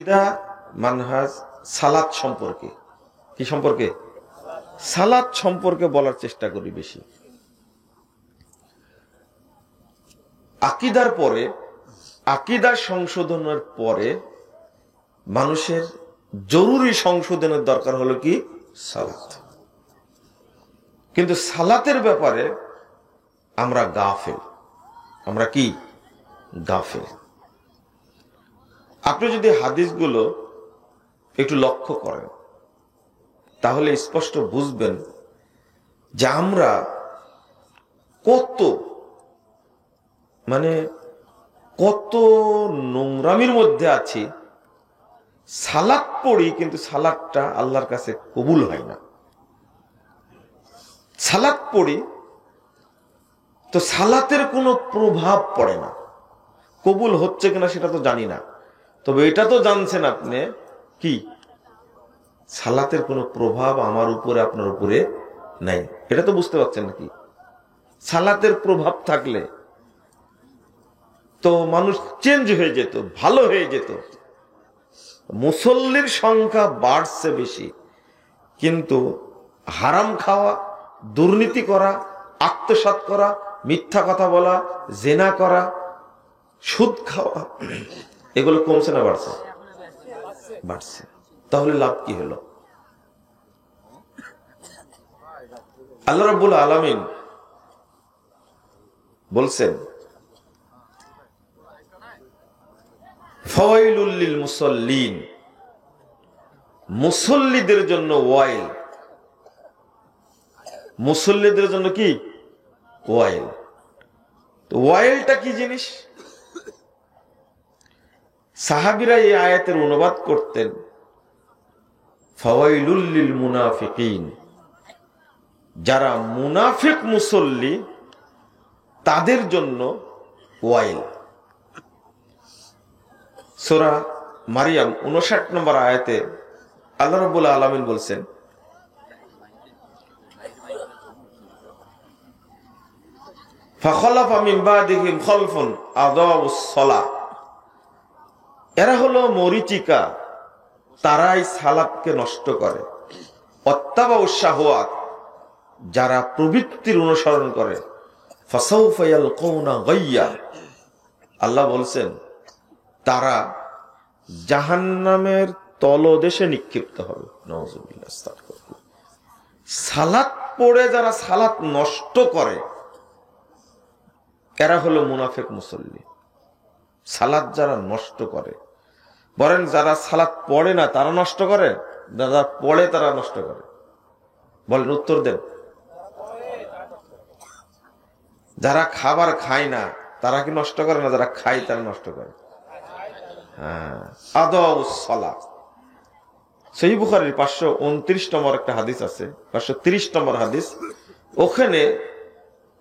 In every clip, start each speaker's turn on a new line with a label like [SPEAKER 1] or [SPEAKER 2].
[SPEAKER 1] এটা মানহাজ সালাত সম্পর্কে, কি সম্পর্কে? সালাত সম্পর্কে বলার চেষ্টা করি বেশি। আকীদার পরে, আকীদা সংশোধনের পরে মানুষের জরুরি সংশোধনের দরকার হলো কি? সালাত। কিন্তু সালাতের ব্যাপারে আমরা গাফেল। আমরা কি? গাফেল। আপনি যদি হাদিসগুলো একটু লক্ষ্য করেন তাহলে স্পষ্ট বুঝবেন যে আমরা কত কত নোংরামির মধ্যে আছি। সালাত পড়ি কিন্তু সালাতটা আল্লাহর কাছে কবুল হয় না। সালাত পড়ি তো সালাতের কোনো প্রভাব পড়ে না। কবুল হচ্ছে কিনা সেটা তো জানি না, তবে এটা তো জানছেন আপনি কি সালাতের কোনো প্রভাব আমার উপরে আপনার উপরে নাই। এটা তো বুঝতে পারছেন নাকি? সালাতের প্রভাব থাকলে তো মানুষ চেঞ্জ হয়ে যেত, ভালো হয়ে যেত। মুসল্লির সংখ্যা বাড়ছে বেশি, কিন্তু হারাম খাওয়া, দুর্নীতি করা, আত্মসাৎ করা, মিথ্যা কথা বলা, জেনা করা, সুদ খাওয়া, এগুলো কমছে না বাড়ছে? বাড়ছে। তাহলে লাভ কি হলো? আল্লাহ রাব্বুল আলামিন বলছেন ফাওয়াইলুল লিল মুসাল্লিন, মুসল্লিদের জন্য ওয়াইল। মুসল্লিদের জন্য কি? ওয়াইল। তো ওয়াইলটা কি জিনিস? সাহাবীরা এই আয়াতের অনুবাদ করতেন ফাওয়াইলুল লিল মুনাফিকিন, যারা মুনাফিক মুসল্লি তাদের জন্য ওয়াইল। সূরা মারিয়াম 59 নম্বর আয়াতে আল্লাহ রাব্বুল আলামিন বলছেন ফাখলাফা মিন বাদিহিম খালফুন আদাউস সালাহ, এরা হলো মরিচিকা, তারাই সালাতকে নষ্ট করে। ওয়াত্তাবাউশ শাহওয়াত, যারা প্রবৃত্তির অনুসরণ করে। ফাসাউফা ইয়ালকাউনা গায়্যা, আল্লাহ বলছেন তারা জাহান্নামের তলদেশে নিক্ষিপ্ত হবে। নাউযুবিল্লাহ। সালাত পড়ে যারা সালাত নষ্ট করে এরা হলো মুনাফিক মুসল্লি। সালাত যারা নষ্ট করে, বলেন যারা সালাত পড়ে না তারা নষ্ট করে, যারা পড়ে তারা নষ্ট করে? বলেন, উত্তর দেন। যারা খাবার খায় না তারা কি নষ্ট করে না? যারা খায় তারা নষ্ট করে। হ্যাঁ, আদাউস সালাত। সহিহ বুখারীর 529 নম্বর একটা হাদিস আছে, 530 নম্বর হাদিস। ওখানে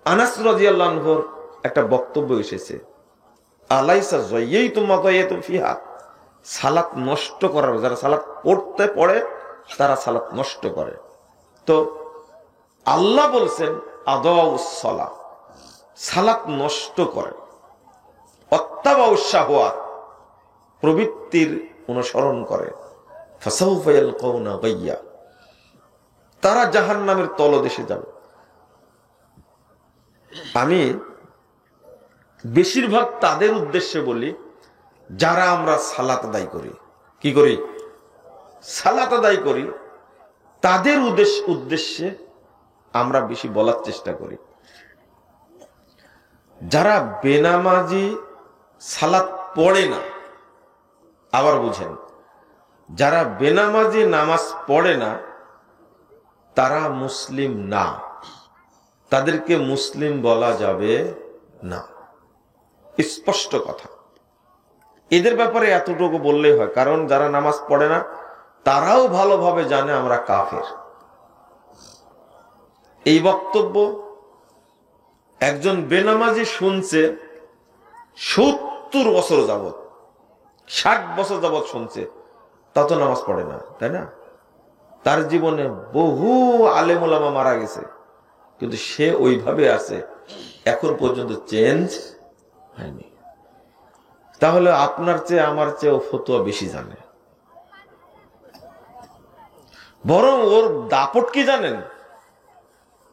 [SPEAKER 1] আনাস রাদিয়াল্লাহু আনহুর একটা বক্তব্য এসেছে, আলাইসা যায়্যাতুম মা যায়্যাতুম ফিহা, সালাত নষ্ট করার, যারা সালাত পড়ে তারা সালাত নষ্ট করে। তো আল্লাহ বলছেন আদাউস সালাত, সালাত নষ্ট করে। ওয়াত্তাবাউশ শাহওয়াত, প্রবৃত্তির অনুসরণ করে। ফাসাউফা ইয়ালকাউনা গায়্যা, তারা জাহান্নামের তলদেশে যাবে। আমি বেশিরভাগ তাদের উদ্দেশ্যে বলি যারা আমরা সালাত আদায় করি। কি করি? সালাত আদায় করি, তাদের উদ্দেশ্যে আমরা বেশি বলার চেষ্টা করি। যারা বেনামাজি সালাত পড়ে না, আবার বুঝেন, যারা বেনামাজি নামাজ পড়ে না তারা মুসলিম না, তাদেরকে মুসলিম বলা যাবে না। স্পষ্ট কথা। এদের ব্যাপারে এতটুকু বললেই হয়, কারণ যারা নামাজ পড়ে না তারাও ভালোভাবে জানে আমরা কাফের। এই বক্তব্য একজন বেনামাজি শুনছে 70 বছর যাবত, 60 বছর যাবত শুনছে, তা তো নামাজ পড়ে না, তাই না? তার জীবনে বহু আলেম ওলামা মারা গেছে, কিন্তু সে ওইভাবে আছে, এখন পর্যন্ত চেঞ্জ হয়নি। তাহলে আপনার চেয়ে আমার চেয়ে ও ফতোয়া বেশি জানে। বরং ওর দাপট কি জানেন?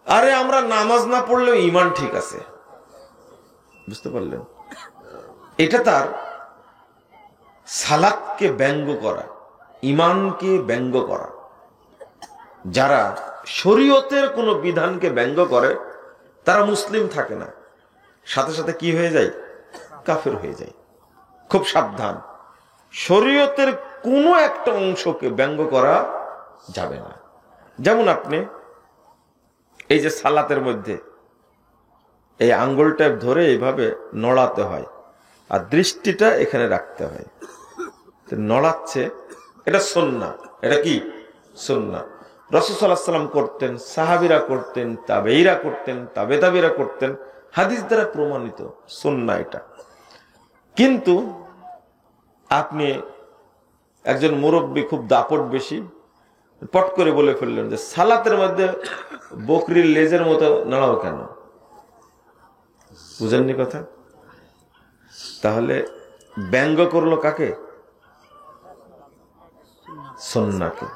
[SPEAKER 1] আরে আমরা নামাজ না পড়লেও ইমান ঠিক আছে। বুঝতে পারলেন? এটা তার সালাতকে ব্যঙ্গ করা, ইমানকে ব্যঙ্গ করা। যারা শরীয়তের কোন বিধানকে ব্যঙ্গ করে তারা মুসলিম থাকে না, সাথে সাথে কি হয়ে যায়? কাফের হয়ে যায়। খুব সাবধান, শরীয়তের কোনো একটা অংশকে ব্যঙ্গ করা যাবে না। যেমন আপনি এই যে সালাতের মধ্যে এই আঙ্গুলটা ধরে এইভাবে নড়াতে হয় আর দৃষ্টিটা এখানে রাখতে হয়, নড়াচ্ছে, এটা সুন্নাত। এটা কি? সুন্নাত। রাসূল সাল্লাল্লাহু আলাইহি ওয়াসাল্লাম করতেন, সাহাবীরা করতেন, তাবেঈরা করতেন, তাবেঈরা করতেন, হাদিস দ্বারা প্রমাণিত সুন্নাহ এটা। কিন্তু আপনি একজন মুরব্বী, খুব দাপট বেশি, পট করে বলে ফেললেন যে সালাতের মধ্যে বকরির লেজের মতো নাড়াও কেন? বুঝেননি কথা? তাহলে ব্যঙ্গ করলো কাকে? সুন্নাহকে।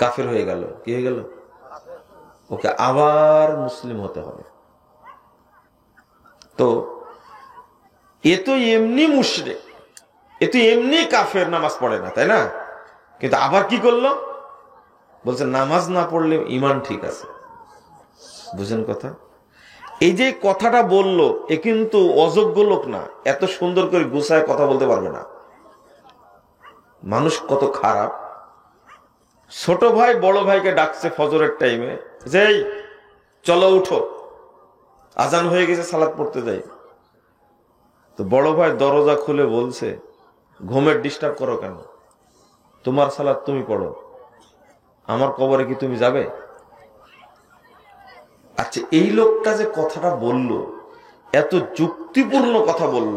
[SPEAKER 1] কাফের হয়ে গেল। কি হয়ে গেল? ওকে আবার মুসলিম হতে হবে। তো এ তো এমনি মুশরিক, এ তো এমনি কাফের, নামাজ পড়ে না, তাই না? কিন্তু আবার কি করলো? বলছে নামাজ না পড়লে ইমান ঠিক আছে। বুঝেন কথা? এই যে কথাটা বললো, এ কিন্তু অযোগ্য লোক না, এত সুন্দর করে গুছায় কথা বলতে পারবে না। মানুষ কত খারাপ। ছোট ভাই বড় ভাইকে ডাকছে ফজরের টাইমে, যে চলো উঠো, আজান হয়ে গেছে, সালাত পড়তে যাই। তো বড় ভাই দরজা খুলে বলছে, ঘুমের ডিস্টার্ব করো কেন? তোমার সালাত তুমি পড়ো, আমার কবরে কি তুমি যাবে? আচ্ছা, এই লোকটা যে কথাটা বলল, এত যুক্তিপূর্ণ কথা বলল,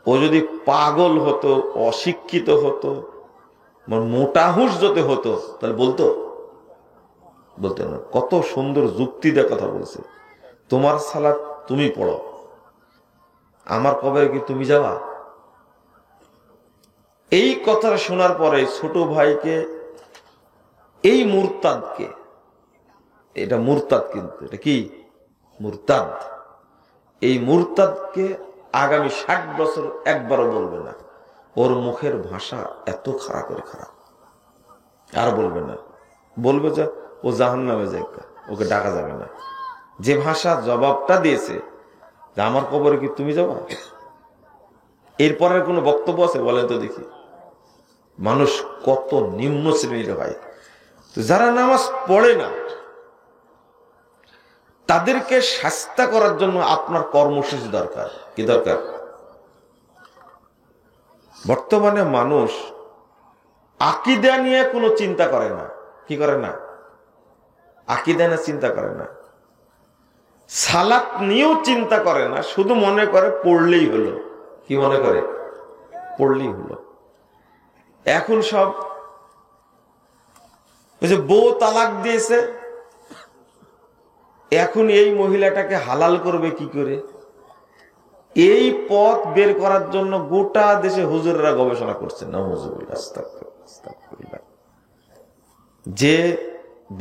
[SPEAKER 1] ও যদি পাগল হতো, অশিক্ষিত হতো, মোটা হুঁশ যদি হতো, তাহলে বলতো? বলতো না। কত সুন্দর যুক্তি দিয়ে কথা বলছে। তোমার সালাত তুমি পড়ো, আমার কবরে কি তুমি যাওয়া? এই কথাটা শোনার পরে ছোট ভাইকে, এই মুরতাদকে, এটা মুরতাদ, কিন্তু এটা কি? মুরতাদ। এই মুরতাদকে আগামী 60 বছর একবারও বলবে না। ওর মুখের ভাষা এত খারাপের খারাপ, আর বলবে না। বলবে যে ও জাহান্নামে যায়, ওকে ডাকা যাবে না। যে ভাষা জবাবটা দিয়েছে যে আমার কবরে কি তুমি যাবা, এরপরের কোনো বক্তব্য আছে? বলেন তো দেখি। মানুষ কত নিম্ন শ্রেণীর হয়। যারা নামাজ পড়ে না তাদেরকে শাস্তি করার জন্য আপনার কর্মসূচি দরকার। কি দরকার? বর্তমানে মানুষ আকীদা নিয়ে কোনো চিন্তা করে না। কি করে না? আকীদা নিয়ে চিন্তা করে না, সালাত নিয়েও চিন্তা করে না, শুধু মনে করে পড়লেই হলো। কি মনে করে? পড়লেই হলো। এখন সব ওই যে বউ তালাক দিয়েছে, এখন এই মহিলাটাকে হালাল করবে কি করে, এই পথ বের করার জন্য গোটা দেশে হুজুররা গবেষণা করছে। যে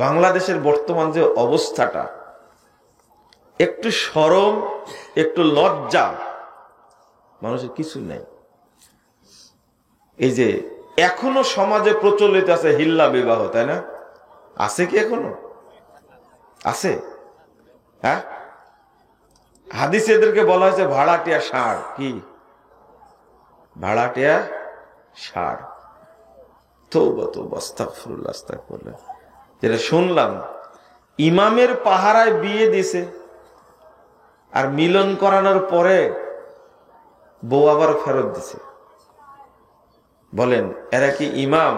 [SPEAKER 1] বাংলাদেশের বর্তমান যে অবস্থাটা, একটু শরম, একটু লজ্জা মানুষের কিছু নেই। এই যে এখনো সমাজে প্রচলিত আছে হিল্লা বিবাহ, তাই না? আছে কি এখনো? আছে? হ্যাঁ, হাদিসে এদেরকে বলা হয়েছে ভাড়াটিয়া ষাঁড়। কি? ভাড়াটিয়া ষাঁড়। তওবা তওবা, আস্তাগফিরুল্লাহ, আস্তাগফিরুল্লাহ। যেটা শুনলাম, ইমামের পাহারায় বিয়ে দিছে, আর মিলন করানোর পরে বউ আবার ফেরত দিছে। বলেন এরা কি ইমাম?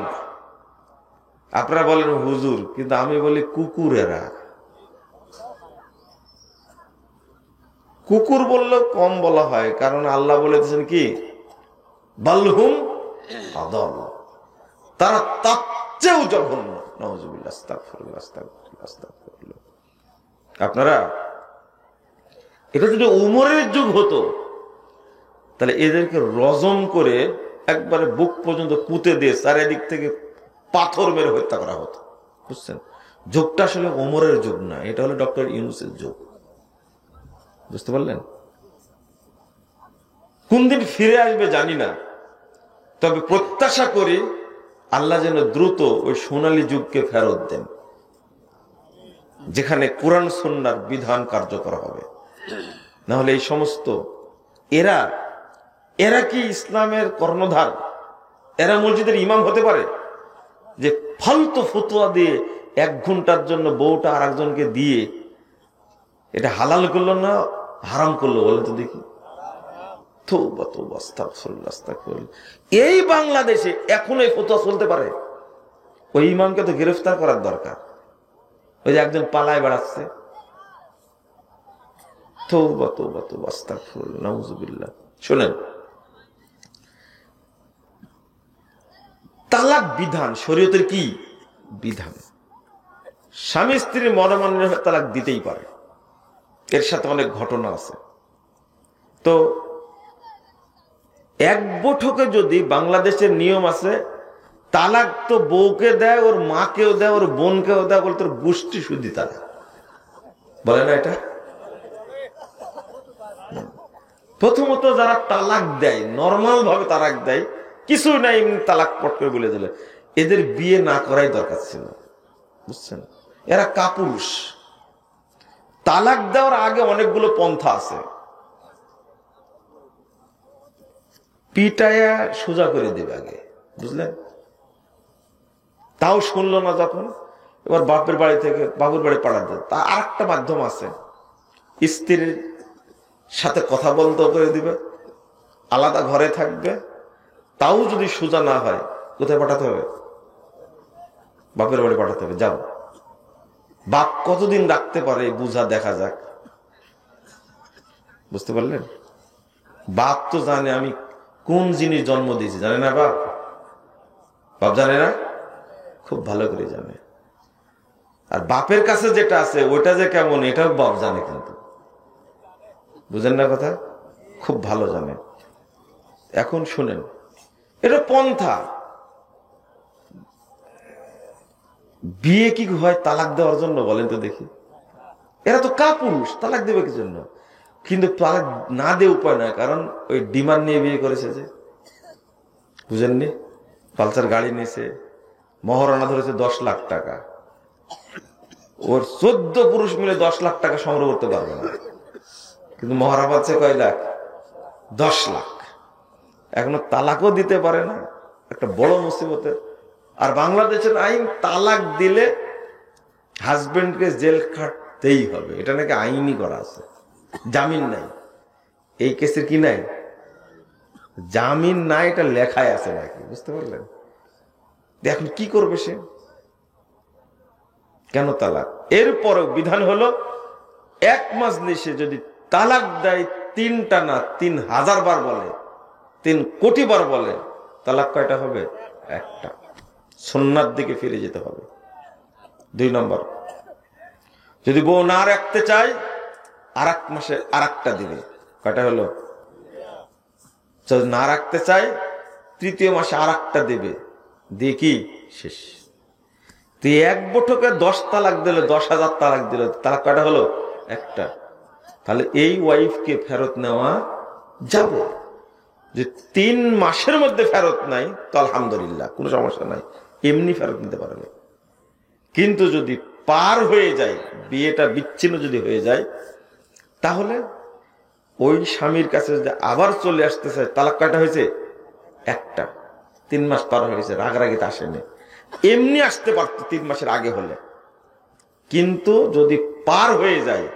[SPEAKER 1] আপনারা বলেন হুজুর, কিন্তু আমি বলি কুকুর। এরা কুকুর বললেও কম বলা হয়, কারণ আল্লাহ বলে দিয়েছেন কি, বালহুম আদাল, তারা তার চেয়েও জঘন্য। নাউযুবিল্লাহ, আস্তাগফিরুল্লাহ, আস্তাগফিরুল্লাহ, আস্তাগফিরুল্লাহ। আপনারা, এটা যদি উমরের যুগ হতো তাহলে এদেরকে রজম করে একবারে বুক পর্যন্ত পুঁতে দিয়ে চারিদিক থেকে পাথর মেরে হত্যা করা হতো। বুঝছেন? যুগটা আসলে ওমরের যুগ না, এটা হলো ডক্টর ইউনূসের যুগ। বুঝতে পারলেন? কোন দিন ফিরে আসবে জানি না, তবে প্রত্যাশা করি আল্লাহ যেন দ্রুত ওই সোনালী যুগকে ফেরত দেন, যেখানে কোরআন সুন্নাহর বিধান কার্যকর হবে। না হলে এই সমস্ত এরা কি ইসলামের কর্ণধার? এরা মসজিদের ইমাম হতে পারে? যে ফালতু ফতোয়া দিয়ে 1 ঘন্টার জন্য বউটা আর একজনকে দিয়ে এটা হালাল করলো না হারাম করলো, বলে তো দেখি। এই বাংলাদেশে এখন এই ফতোয়া চলতে পারে? ওই ইমামকে তো গ্রেফতার করার দরকার। ওই যে একজন পালায় বেড়াচ্ছে। শোনেন, তালাক বিধান শরীয়তের কি বিধান? স্বামী স্ত্রীর মনোমান্য তালাক দিতেই পারে, এর সাথে অনেক ঘটনা আছে। তো এক বৈঠকে যদি বাংলাদেশের নিয়ম আছে, তালাক তো বউকে দেয়, ওর মাকেও দেয়, ওর বোনকেও দেয়, বলে তোর গোষ্ঠী শুদ্ধি তালাক বলে না এটা? প্রথমত যারা তালাক দেয়, নর্মাল ভাবে তালাক দেয়, কিছু নাই এমনি তালাক পট করে বলে দিলে, এদের বিয়ে না করাই দরকার ছিল। বুঝছেন? এরা কাপুরুষ। তালাক দেওয়ার আগে অনেকগুলো পন্থা আছে। পিটায়া সোজা করে দেবে আগে, বুঝলেন? তাও শুনলো না যখন, এবার বাপের বাড়ি থেকে বাবুর বাড়ি পাঠাতে। তা আর একটা মাধ্যম আছে, স্ত্রীর সাথে কথা বলতে করে দিবে, আলাদা ঘরে থাকবে। তাও যদি সোজা না হয়, কোথায় পাঠাতে হবে? বাপের বাড়ি পাঠাতে হবে। যাও, বাপ কতদিন রাখতে পারে বুঝা দেখা যাক। বুঝতে পারলেন? বাপ তো জানে আমি কোন জিনিস জন্ম দিয়েছি, জানে না বাপ? বাপ জানে না? খুব ভালো করে জানে। আর বাপের কাছে যেটা আছে ওইটা যে কেমন, এটাও বাপ জানে, কিন্তু বুঝেন না কথা? খুব ভালো জানে। এখন শুনেন, এটা পন্থা। বিয়ে কি হয় তালাক দেওয়ার জন্য, বলেন তো দেখি? এরা তো কাপুরুষ, তালাক দেবে কি জন্য? কিন্তু তালাক না দিয়ে উপায় নয়, কারণ ওই ডিমান্ড নিয়ে বিয়ে করেছে যে, বুঝেননি? পালসার গাড়ি নিয়েছে, মহারণা ধরেছে 10 লাখ টাকা। ওর 14 পুরুষ মিলে 10 লাখ টাকা সংগ্রহ করতে পারবে না, কিন্তু মহারা পাচ্ছে কয় লাখ? 10 লাখ। এখনো তালাকও দিতে পারে না, একটা বড় মুসিবতের। আর বাংলাদেশের আইন, তালাক দিলে হাজবেন্ডকে জেল খাটতেই হবে, এটা নাকি আইনই করা আছে। জামিন নাই। এই কেসের কি নাই? জামিন নাই, এটা লেখায় আছে নাকি, বুঝতে পারলেন? এখন কি করবে সে? কেন তালাক? এরপরও বিধান হলো 1 মাস নিশে যদি তালাক দেয় 3টা না 3000 বার বলে, 3 কোটি বার বলে, তালাক কয়টা হবে? 1টা। সুন্নাত দিকে ফিরে যেতে হবে। 2 নম্বর, যদি বউ না রাখতে চায়, আর 1 মাসে আরেকটা দিবে। কয়টা হলো? যদি না রাখতে চায়, 3য় মাসে আরেকটা দেবে, দিয়ে কি শেষ। তুই 1 বৈঠকে 10 তালাক দিলে, 10,000 তালাক দিলে, তালাক কয়টা হলো? 1টা। তাহলে এই ওয়াইফকে ফেরত নেওয়া যাবে। যে 3 মাসের মধ্যে ফেরত নাই, তো আলহামদুলিল্লাহ, কোনো সমস্যা নাই, এমনি ফেরত নিতে পারবে। কিন্তু যদি পার হয়ে যায়, বিয়েটা বিচ্ছিন্ন যদি হয়ে যায়, তাহলে ওই স্বামীর কাছে যদি আবার চলে আসতে চায়, তালাক কয়টা হয়েছে? 1টা। 3 মাস পার হয়েছে, রাগারাগিতে আসেনি, এমনি আসতে পারতো 3 মাসের আগে হলে। কিন্তু যদি পার হয়ে যায়,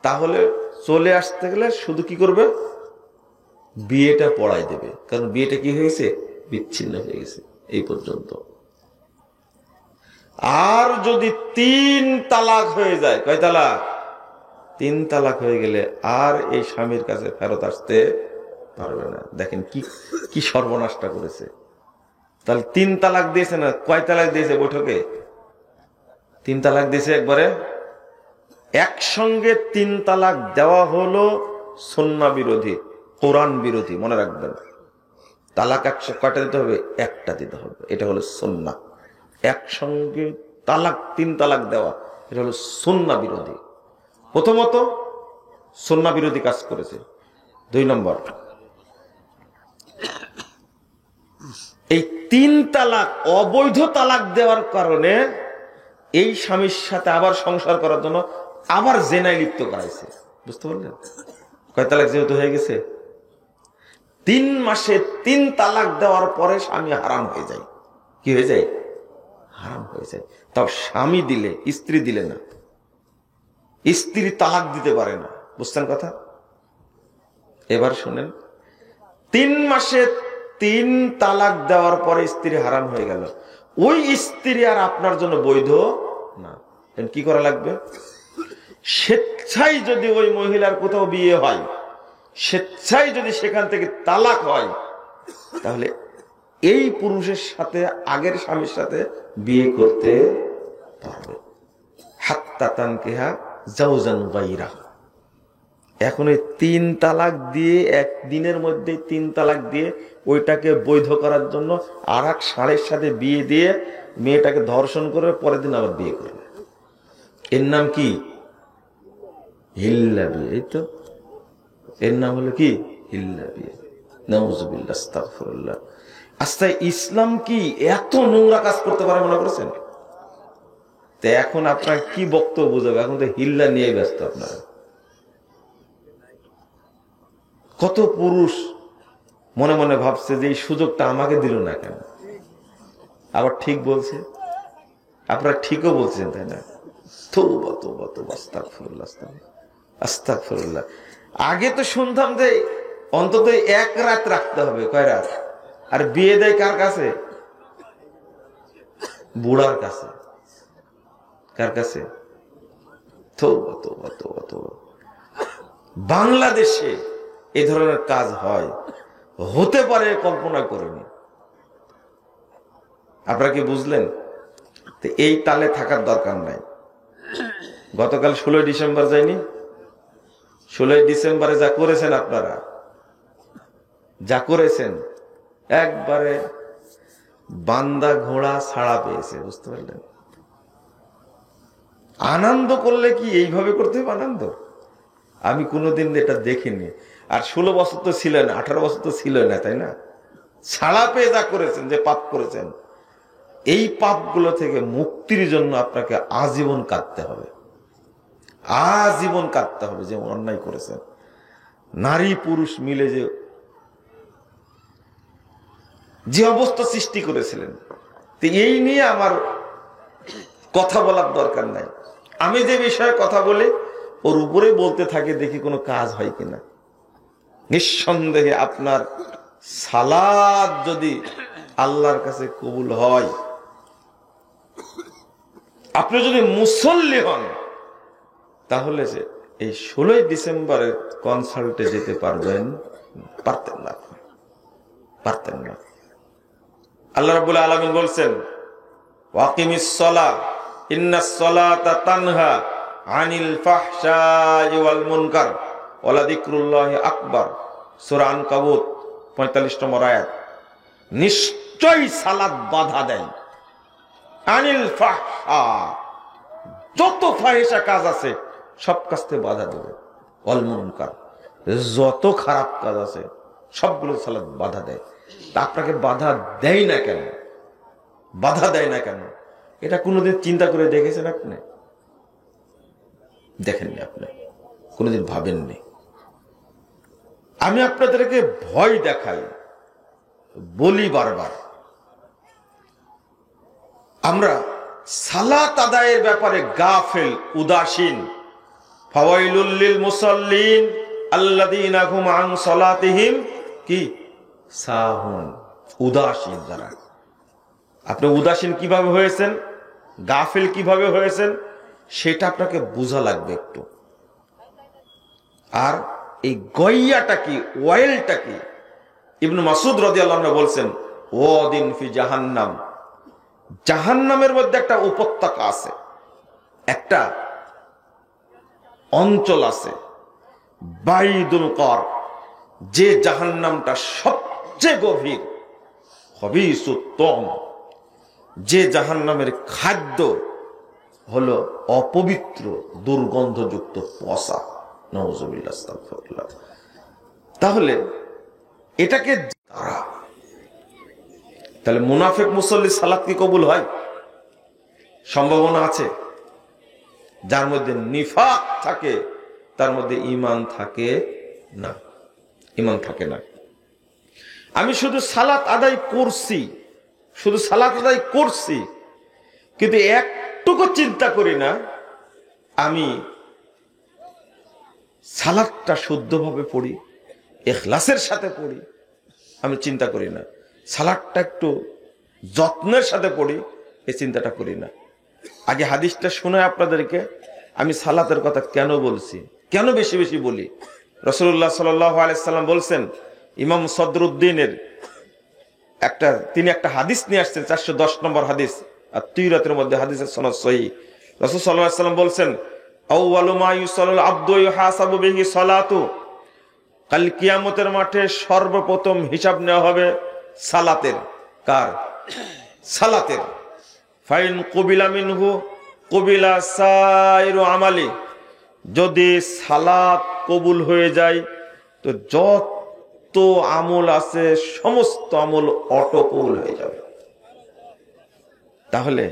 [SPEAKER 1] তাহলে চলে আসতে গেলে শুধু কি করবে? বিয়েটা পড়াই দেবে, কারণ বিয়েটা কি হয়েছে? বিচ্ছিন্ন হয়ে গেছে এই পর্যন্ত। আর যদি 3 তালাক হয়ে যায়, কয় তালাক? 3 তালাক হয়ে গেলে আর এই স্বামীর কাছে ফেরত আসতে পারবে না। দেখেন কি সর্বনাশটা করেছে। তাহলে 3 তালাক দিয়েছে না, কয় তালাক দিয়েছে বৈঠকে? 3 তালাক দিয়েছে একবারে। একসঙ্গে 3 তালাক দেওয়া হলো সুন্নাহ বিরোধী, কোরআন বিরোধী। মনে রাখবেন, তালাক 100 কয়টা দিতে হবে? 1টা দিতে হবে। এটা হলো সুন্নাহ। একসঙ্গে তালাক, 3 তালাক দেওয়া, এটা হলো সুন্নাহ বিরোধী। প্রথমত সুন্নাহ বিরোধী কাজ করেছে। 2 নম্বর, এই 3 তালাক অবৈধ তালাক দেওয়ার কারণে এই স্বামীর সাথে আবার সংসার করার জন্য আবার জেনায় লিপ্ত করাইছে। বুঝতে পারলেন? কয় তালাক যেহেতু হয়ে গেছে, 3 মাসে 3 তালাক দেওয়ার পরে স্বামী হারাম হয়ে যায়। কি হয়ে যায়? হারাম হয়ে যায়। তাও স্বামী দিলে, স্ত্রী দিলে না। স্ত্রী তালাক দিতে পারে না। বুঝছেন কথা? এবার শুনেন, 3 মাসে 3 তালাক দেওয়ার পরে স্ত্রী হারাম হয়ে গেল, ওই স্ত্রী আর আপনার জন্য বৈধ না। কি করা লাগবে? স্বেচ্ছায় যদি ওই মহিলার কোথাও বিয়ে হয়, স্বেচ্ছায় যদি সেখান থেকে তালাক হয়, তাহলে এই পুরুষের সাথে আগের স্বামীর সাথে বিয়ে করতে পারবে। হাত্তা তানকিহা জাওজান গায়রা। এখন এই 3 তালাক দিয়ে, একদিনের মধ্যে 3 তালাক দিয়ে ওইটাকে বৈধ করার জন্য আর এক ষাঁড়ের সাথে বিয়ে দিয়ে মেয়েটাকে ধর্ষণ করে পরের দিন আবার বিয়ে করবে। এর নাম কি? হিল্লা বিয়ে। এই তো এর নাম হলো কি? হিল্লা বিয়ে। নাউযুবিল্লাহ, আস্তাগফিরুল্লাহ। আচ্ছা, ইসলাম কি এত নোংরা কাজ করতে পারে মনে করেছেন? তো এখন আপনার কি বক্তব্য বুঝাবে? এখন তো হিল্লা নিয়ে ব্যস্ত আপনারা। কত পুরুষ মনে মনে ভাবছে যে এই সুযোগটা আমাকে দিল না কেন? আবার ঠিক বলছে, আপনারা ঠিকও বলছেন, তাই না? তওবা তওবা তওবা, আস্তাগফিরুল্লাহ আস্তাগফিরুল্লাহ। আগে তো শুনতাম যে অন্তত 1 রাত রাখতে হবে। কয় রাত? আর বিয়ে দেয় কার কাছে? বুড়ার কাছে। কার কাছে? তওবা তওবা তওবা তওবা। বাংলাদেশে এই ধরনের কাজ হয়, হতে পারে কল্পনা করিনি। আপনারা কি বুঝলেন? তো এই তালে থাকার দরকার নাই। গতকাল 16 ডিসেম্বর যায়নি? 16 ডিসেম্বরে যা করেছেন আপনারা, যা করেছেন, একবারে বান্দা ঘোড়া ছাড়া পেয়েছে। বুঝতে পারলেন? আনন্দ করলে কি এইভাবে করতে হবে আনন্দ? আমি কোনোদিন এটা দেখিনি। আর 16 বছর তো ছিলেন, 18 বছর তো ছিল না, তাই না? ছাড়া পেয়ে যা করেছেন, যে পাপ করেছেন, এই পাপগুলো থেকে মুক্তির জন্য আপনাকে আজীবন কাঁদতে হবে। আজীবন কাঁদতে হবে যে অন্যায় করেছেন। নারী পুরুষ মিলে যে অবস্থা সৃষ্টি করেছিলেন, তো এই নিয়ে আমার কথা বলার দরকার নাই। আমি যে বিষয়ে কথা বলি ওর উপরে বলতে থাকি, দেখি কোনো কাজ হয় কিনা। নিঃসন্দেহে আপনার সালাত যদি আল্লাহর কাছে কবুল হয়, আপনি যদি মুসল্লি হন, তাহলে যে এই 16 ডিসেম্বরের কনসার্টে যেতে পারবেন? পারতেন না, পারতেন না। আল্লাহ রাব্বুল আলামিন বলছেন, ওয়াকিমিস সালাহ ইন্নাস সালাতা তানহা আনিল ফাহশাই ওয়াল মুনকার ওয়ালা যিকরুল্লাহি আকবার। সূরা আনকাবুত 45 নম্বর আয়াত। নিশ্চয়ই সালাত বাধা দেয় আনিল ফাহশা, যত ফাহিশা কাজ আছে সব কাজ থেকে বাধা দেবে। ওয়াল মুনকার, যত খারাপ কাজ আছে সবগুলো সালাত বাধা দেয়। তা আপনাকে বাধা দেয় না কেন? বাধা দেয় না কেন? এটা কোনোদিন চিন্তা করে দেখেছেন আপনি? দেখেননি, আপনি কোনোদিন ভাবেননি। আমি আপনাদেরকে ভয় দেখাই, বলি বারবার, আমরা সালাত আদায়ের ব্যাপারে গাফেল, উদাসীন। ফাওয়াইলুল লিল মুসাল্লিন আল্লাযীনা হুম আন সালাতিহিম কি সাহুন। উদাসীন যারা। আপনি উদাসীন কিভাবে হয়েছেন, গাফেল কিভাবে হয়েছেন, সেটা আপনাকে বোঝা লাগবে একটু। আর এই গইয়াটা কি, ওয়াইলটা কি? ইবনে মাসউদ রাদিয়াল্লাহু আনহু বলছেন, ওয়াদিন ফি জাহান্নাম, জাহান্নামের মধ্যে একটা উপত্যকা আছে, একটা অঞ্চল আছে, বাইদুল কর, যে জাহান্নামটা সবচেয়ে গভীর, খবিসুত্তম, যে জাহান্নামের খাদ্য হলো অপবিত্র দুর্গন্ধযুক্ত পচা। নাউযুবিল্লাহ, আস্তাগফিরুল্লাহ। তাহলে এটাকে তাহলে মুনাফিক মুসল্লি সালাত কি কবুল হয়? সম্ভাবনা আছে। যার মধ্যে নিফাক থাকে তার মধ্যে ঈমান থাকে না, ঈমান থাকে না। আমি শুধু সালাত আদায় করছি, শুধু সালাত আদায় করছি, কিন্তু একটুকু চিন্তা করি না আমি সালাতটা শুদ্ধভাবে পড়ি, ইখলাসের সাথে পড়ি। আমি চিন্তা করি না সালাতটা একটু যত্নের সাথে পড়ি, এই চিন্তাটা করি না। আগে হাদিসটা শুনে আপনাদেরকে আমি সালাতের কথা কেন বলছি, কেন বেশি বেশি বলি। রাসূলুল্লাহ সাল্লাল্লাহু আলাইহি সাল্লাম বলছেন, ইমাম সদরুদ্দিনের তিনি একটা হাদিস নিয়ে আসছেন, 410 নম্বর হাদিস, আর তিরাতের মধ্যে হাদিসের সনদ সহিহ। রাসূল সাল্লাল্লাহু আলাইহি সাল্লাম বলছেন, আউয়ালু মা ইউসাল্লুল আবদু ইউহাসাবু বিহি সালাতু, কাল কিয়ামতের মাঠে সর্বপ্রথম হিসাব নেওয়া হবে সালাতের। কার? সালাতের। ফাইন কুবিলা মিনহু কুবিলা সাইরু আমালি, যদি সালাত কবুল হয়ে যায় তো যত আমল আছে সমস্ত আমল অটো কবুল হয়ে যাবে। তাহলে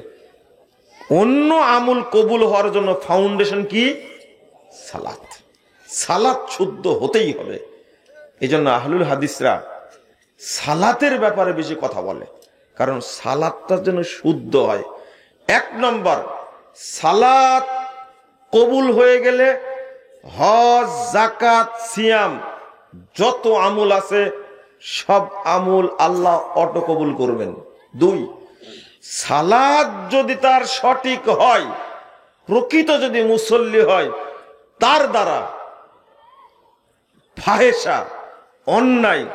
[SPEAKER 1] অন্য আমল কবুল হওয়ার জন্য ফাউন্ডেশন কি? সালাত। সালাত শুদ্ধ হতেই হবে। এই জন্য আহলুল হাদিসরা সালাতের ব্যাপারে বেশি কথা বলে, কারণ সালাতটা যেন শুদ্ধ হয়। 1 নম্বর, সালাত কবুল হয়ে গেলে হজ, যাকাত, সিয়াম যত আমল আছে সব আমল আল্লাহ অটো কবুল করবেন। 2, সালাত যদি তার সঠিক হয়, প্রকৃত যদি মুসল্লি হয়, তার দ্বারা ফাহেশা, অন্যায়,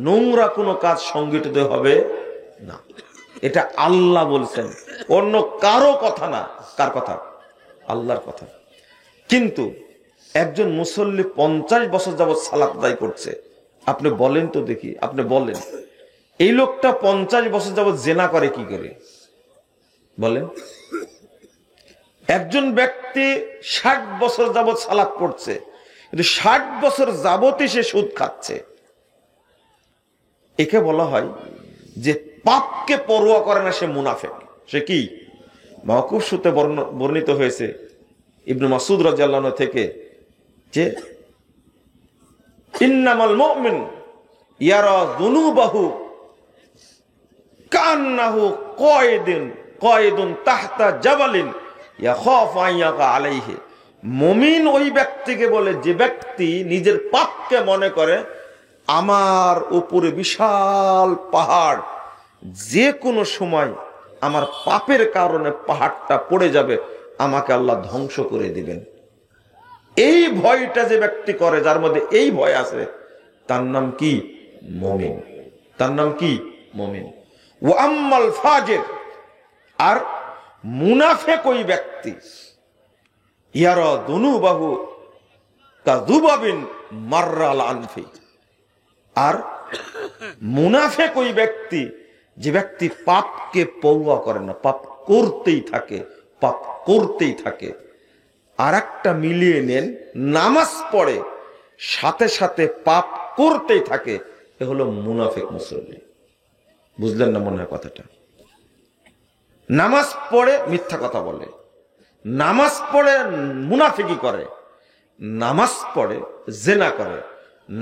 [SPEAKER 1] নোংরা কোনো কাজ সংগঠিত হবে না। এটা আল্লাহ বলছেন, অন্য কারো কথা না। কার কথা? আল্লাহর কথা। কিন্তু একজন মুসল্লি 50 বছর যাবত সালাত আদায় করছে, আপনি বলেন তো দেখি, আপনি বলেন এই লোকটা 50 বছর যাবত জেনা করে কি করে? বলেন। একজন ব্যক্তি 60 বছর যাবত সালাত পড়ছে, কিন্তু 60 বছর যাবতই সে সুদ খাচ্ছে। একে বলা হয় যে পাপকে পরোয়া করে না, সে মুনাফিক। সে কি? মাওকুফ সূত্রে বর্ণিত হয়েছে ইবনে মাসউদ রাদিয়াল্লাহু আনহু থেকে যে ইন্নামাল মুমিন ইয়ারা যুনুবাহু কান্নাহু কায়দুন তাহতা জাবালিন ইয়াখাফু আন ইয়াকা আলাইহি। মুমিন ওই ব্যক্তিকে বলে যে ব্যক্তি নিজের পাপকে মনে করে আমার উপরে বিশাল পাহাড়, যে কোনো সময় আমার পাপের কারণে পাহাড়টা পড়ে যাবে, আমাকে আল্লাহ ধ্বংস করে দিবেন। এই ভয়টা যে ব্যক্তি করে, যার মধ্যে এই ভয় আছে, তার নাম কি? মুমিন। তার নাম কি? মুমিন। ওয়া আম্মাল ফাজির, আর মুনাফিক ওই ব্যক্তি ইয়ারা যুনুবাহু কাযুবাবিন মাররাল আনফি। আর মুনাফিক ওই ব্যক্তি যে ব্যক্তি পাপকে পরোয়া করে না, পাপ করতেই থাকে, পাপ করতেই থাকে। আর একটা মিলিয়ে নেন, নামাজ পড়ে সাথে সাথে পাপ করতেই থাকে, এ হলো মুনাফিক মুসল্লি। বুঝলেন না মনে হয় কথাটা? নামাজ পড়ে মিথ্যা কথা বলে, নামাজ পড়ে মুনাফিকি করে, নামাজ পড়ে জেনা করে,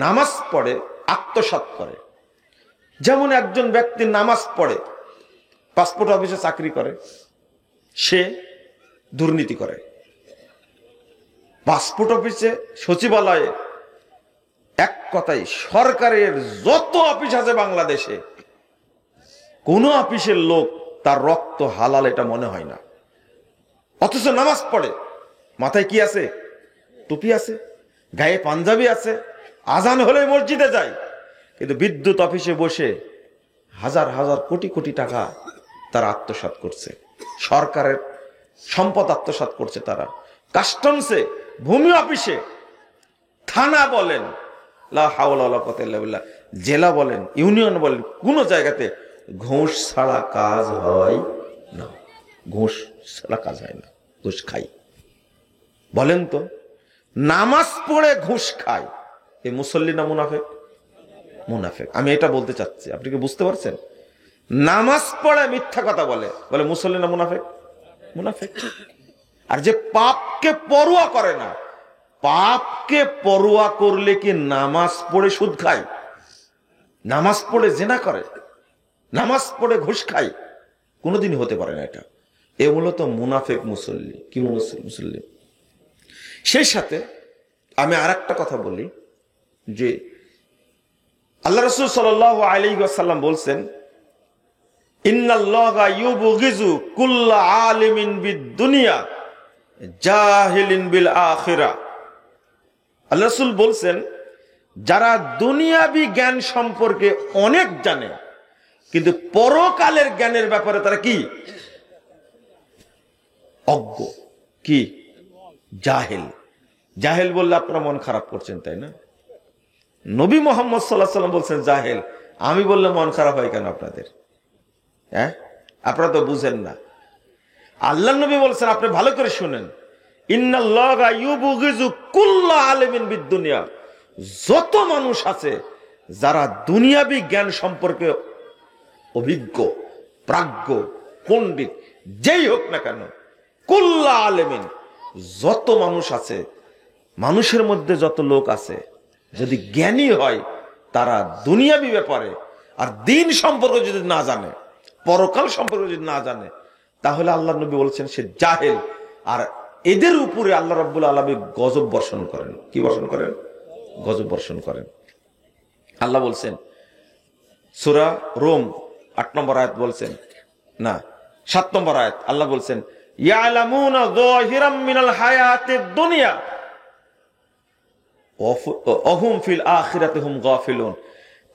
[SPEAKER 1] নামাজ পড়ে আত্মসাৎ করে। যেমন একজন ব্যক্তি নামাজ পড়ে, পাসপোর্ট অফিসে চাকরি করে, সে দুর্নীতি করে। পাসপোর্ট অফিসে, সচিবালয়ে, এক কথায় সরকারের যত অফিস আছে বাংলাদেশে, কোন অফিসের লোক তার রক্ত হালাল এটা মনে হয় না, অথচ নামাজ পড়ে। মাথায় কি আছে? টুপি আছে, গায়ে পাঞ্জাবি আছে, আজান হলে মসজিদে যায়, কিন্তু বিদ্যুৎ অফিসে বসে হাজার হাজার কোটি কোটি টাকা তারা আত্মসাৎ করছে, সরকারের সম্পদ আত্মসাৎ করছে তারা। কাস্টমসে, ভূমি অফিসে, থানা বলেন, লা হাওলা ওয়ালা কুওয়াতা ইল্লা বিল্লাহ, জেলা বলেন, ইউনিয়ন বলেন, কোন জায়গাতে ঘুষ ছাড়া কাজ হয় না, ঘুষ ছাড়া কাজ হয় না, ঘুষ খাই। বলেন তো, নামাজ পড়ে ঘুষ খায়, এই মুসল্লি না মুনাফেক? মুনাফেক। আমি এটা বলতে চাচ্ছি, আপনি কি বুঝতে পারছেন? নামাজ পড়ে মিথ্যা কথা বলে, বলে মুসল্লি না মুনাফেক? মুনাফেক। আর যে পাপকে পরোয়া করে না, পাপকে পরোয়া করলে কি নামাজ পড়ে সুদ খায়, নামাজ পড়ে জিনা করে, নামাজ পড়ে ঘুষ খায়? কোনোদিনই হতে পারে না এটা। এ মূলত মুনাফেক মুসল্লি। কি মুসল্লি? সেই সাথে আমি আর একটা কথা বলি যে আল্লাহ রাসূল সাল্লাল্লাহু আলাইহি ওয়াসাল্লাম বলছেন, ইন্নাল্লাহা ইউবগিজু কুল্লা আলিমিন বিদ-দুনিয়া জাহিলিন বিল আখিরা। আল্লাহ রাসূল বলছেন, যারা দুনিয়াবি জ্ঞান সম্পর্কে অনেক জানে কিন্তু পরকালের জ্ঞানের ব্যাপারে তারা কি? অজ্ঞ। কি? জাহেল। জাহেল বললে আপনারা মন খারাপ করছেন, তাই না? নবী মুহাম্মদ সাল্লাল্লাহু আলাইহি ওয়াসাল্লাম বলছেন জাহেল, আমি বললে মন খারাপ হয় কেন আপনাদের? হ্যাঁ, আপনারা তো বুঝেন না। আল্লাহ নবী বলছেন, আপনি ভালো করে শুনেন, ইন্নাল্লাহা ইউবগিজু কুল্লা আলিমিন বিদ-দুনিয়া। যত মানুষ আছে যারা দুনিয়াবি জ্ঞান সম্পর্কে অভিজ্ঞ, প্রাজ্ঞ, পণ্ডিত, যেই হোক না কেন, কুল্লা আলিমিন, যত মানুষ আছে, মানুষের মধ্যে যত লোক আছে, যদি জ্ঞানী হয় তারা দুনিয়াবি ব্যাপারে আর দিন সম্পর্কে যদি না জানে, পরকাল সম্পর্কে যদি না জানে, তাহলে আল্লাহ নবী বলছেন সে জাহেল। আর এদের উপরে আল্লাহ রাব্বুল আলামিন গজব বর্ষণ করেন। কি বর্ষণ করেন? গজব বর্ষণ করেন। আল্লাহ বলছেন সূরা রোম ৮ নম্বর আয়াত বলছেন, না ৭ নম্বর আয়াত, আল্লাহ বলছেন, ইয়ালামুনা যাহিরাম মিনাল হায়াতিদ দুনিয়া ওয়া হুম ফিল আখিরাতি হুম গাফিলুন।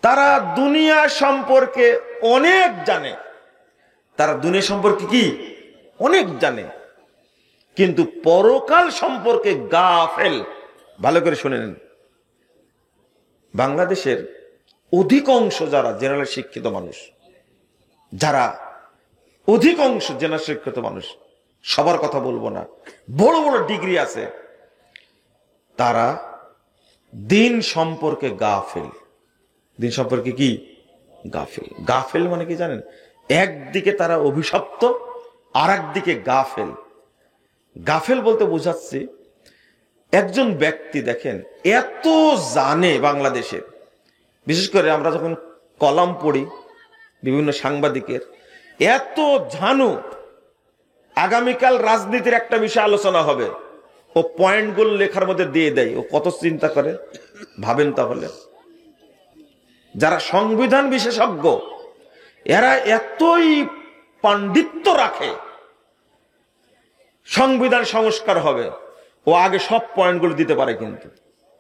[SPEAKER 1] তারা দুনিয়া সম্পর্কে অনেক জানে, তারা দুনিয়া সম্পর্কে কি? অনেক জানে, কিন্তু পরকাল সম্পর্কে গাফেল। ভালো করে শুনে নেন, বাংলাদেশের অধিকাংশ যারা জেনারেল শিক্ষিত মানুষ, যারা অধিকাংশ জেনারেল শিক্ষিত মানুষ, সবার কথা বলবো না, বড় বড় ডিগ্রি আছে, তারা দিন সম্পর্কে গাফেল। দিন সম্পর্কে কি? গাফেল। গাফেল মানে কি জানেন? একদিকে তারা অভিশপ্ত, আর একদিকে গাফেল। গাফেল বলতে বোঝাচ্ছি, একজন ব্যক্তি দেখেন এত জানে বাংলাদেশের, বিশেষ করে আমরা যখন কলাম পড়ি বিভিন্ন সাংবাদিকের, এত জানু, আগামীকাল রাজনীতির একটা বিষয় আলোচনা হবে, ও পয়েন্টগুলো লেখার মধ্যে দিয়ে দেয়। ও কত চিন্তা করে ভাবেন তাহলে। যারা সংবিধান বিশেষজ্ঞ, এরা এতই পাণ্ডিত্য রাখে, সংবিধান সংস্কার হবে, ও আগে সব পয়েন্টগুলো দিতে পারে, কিন্তু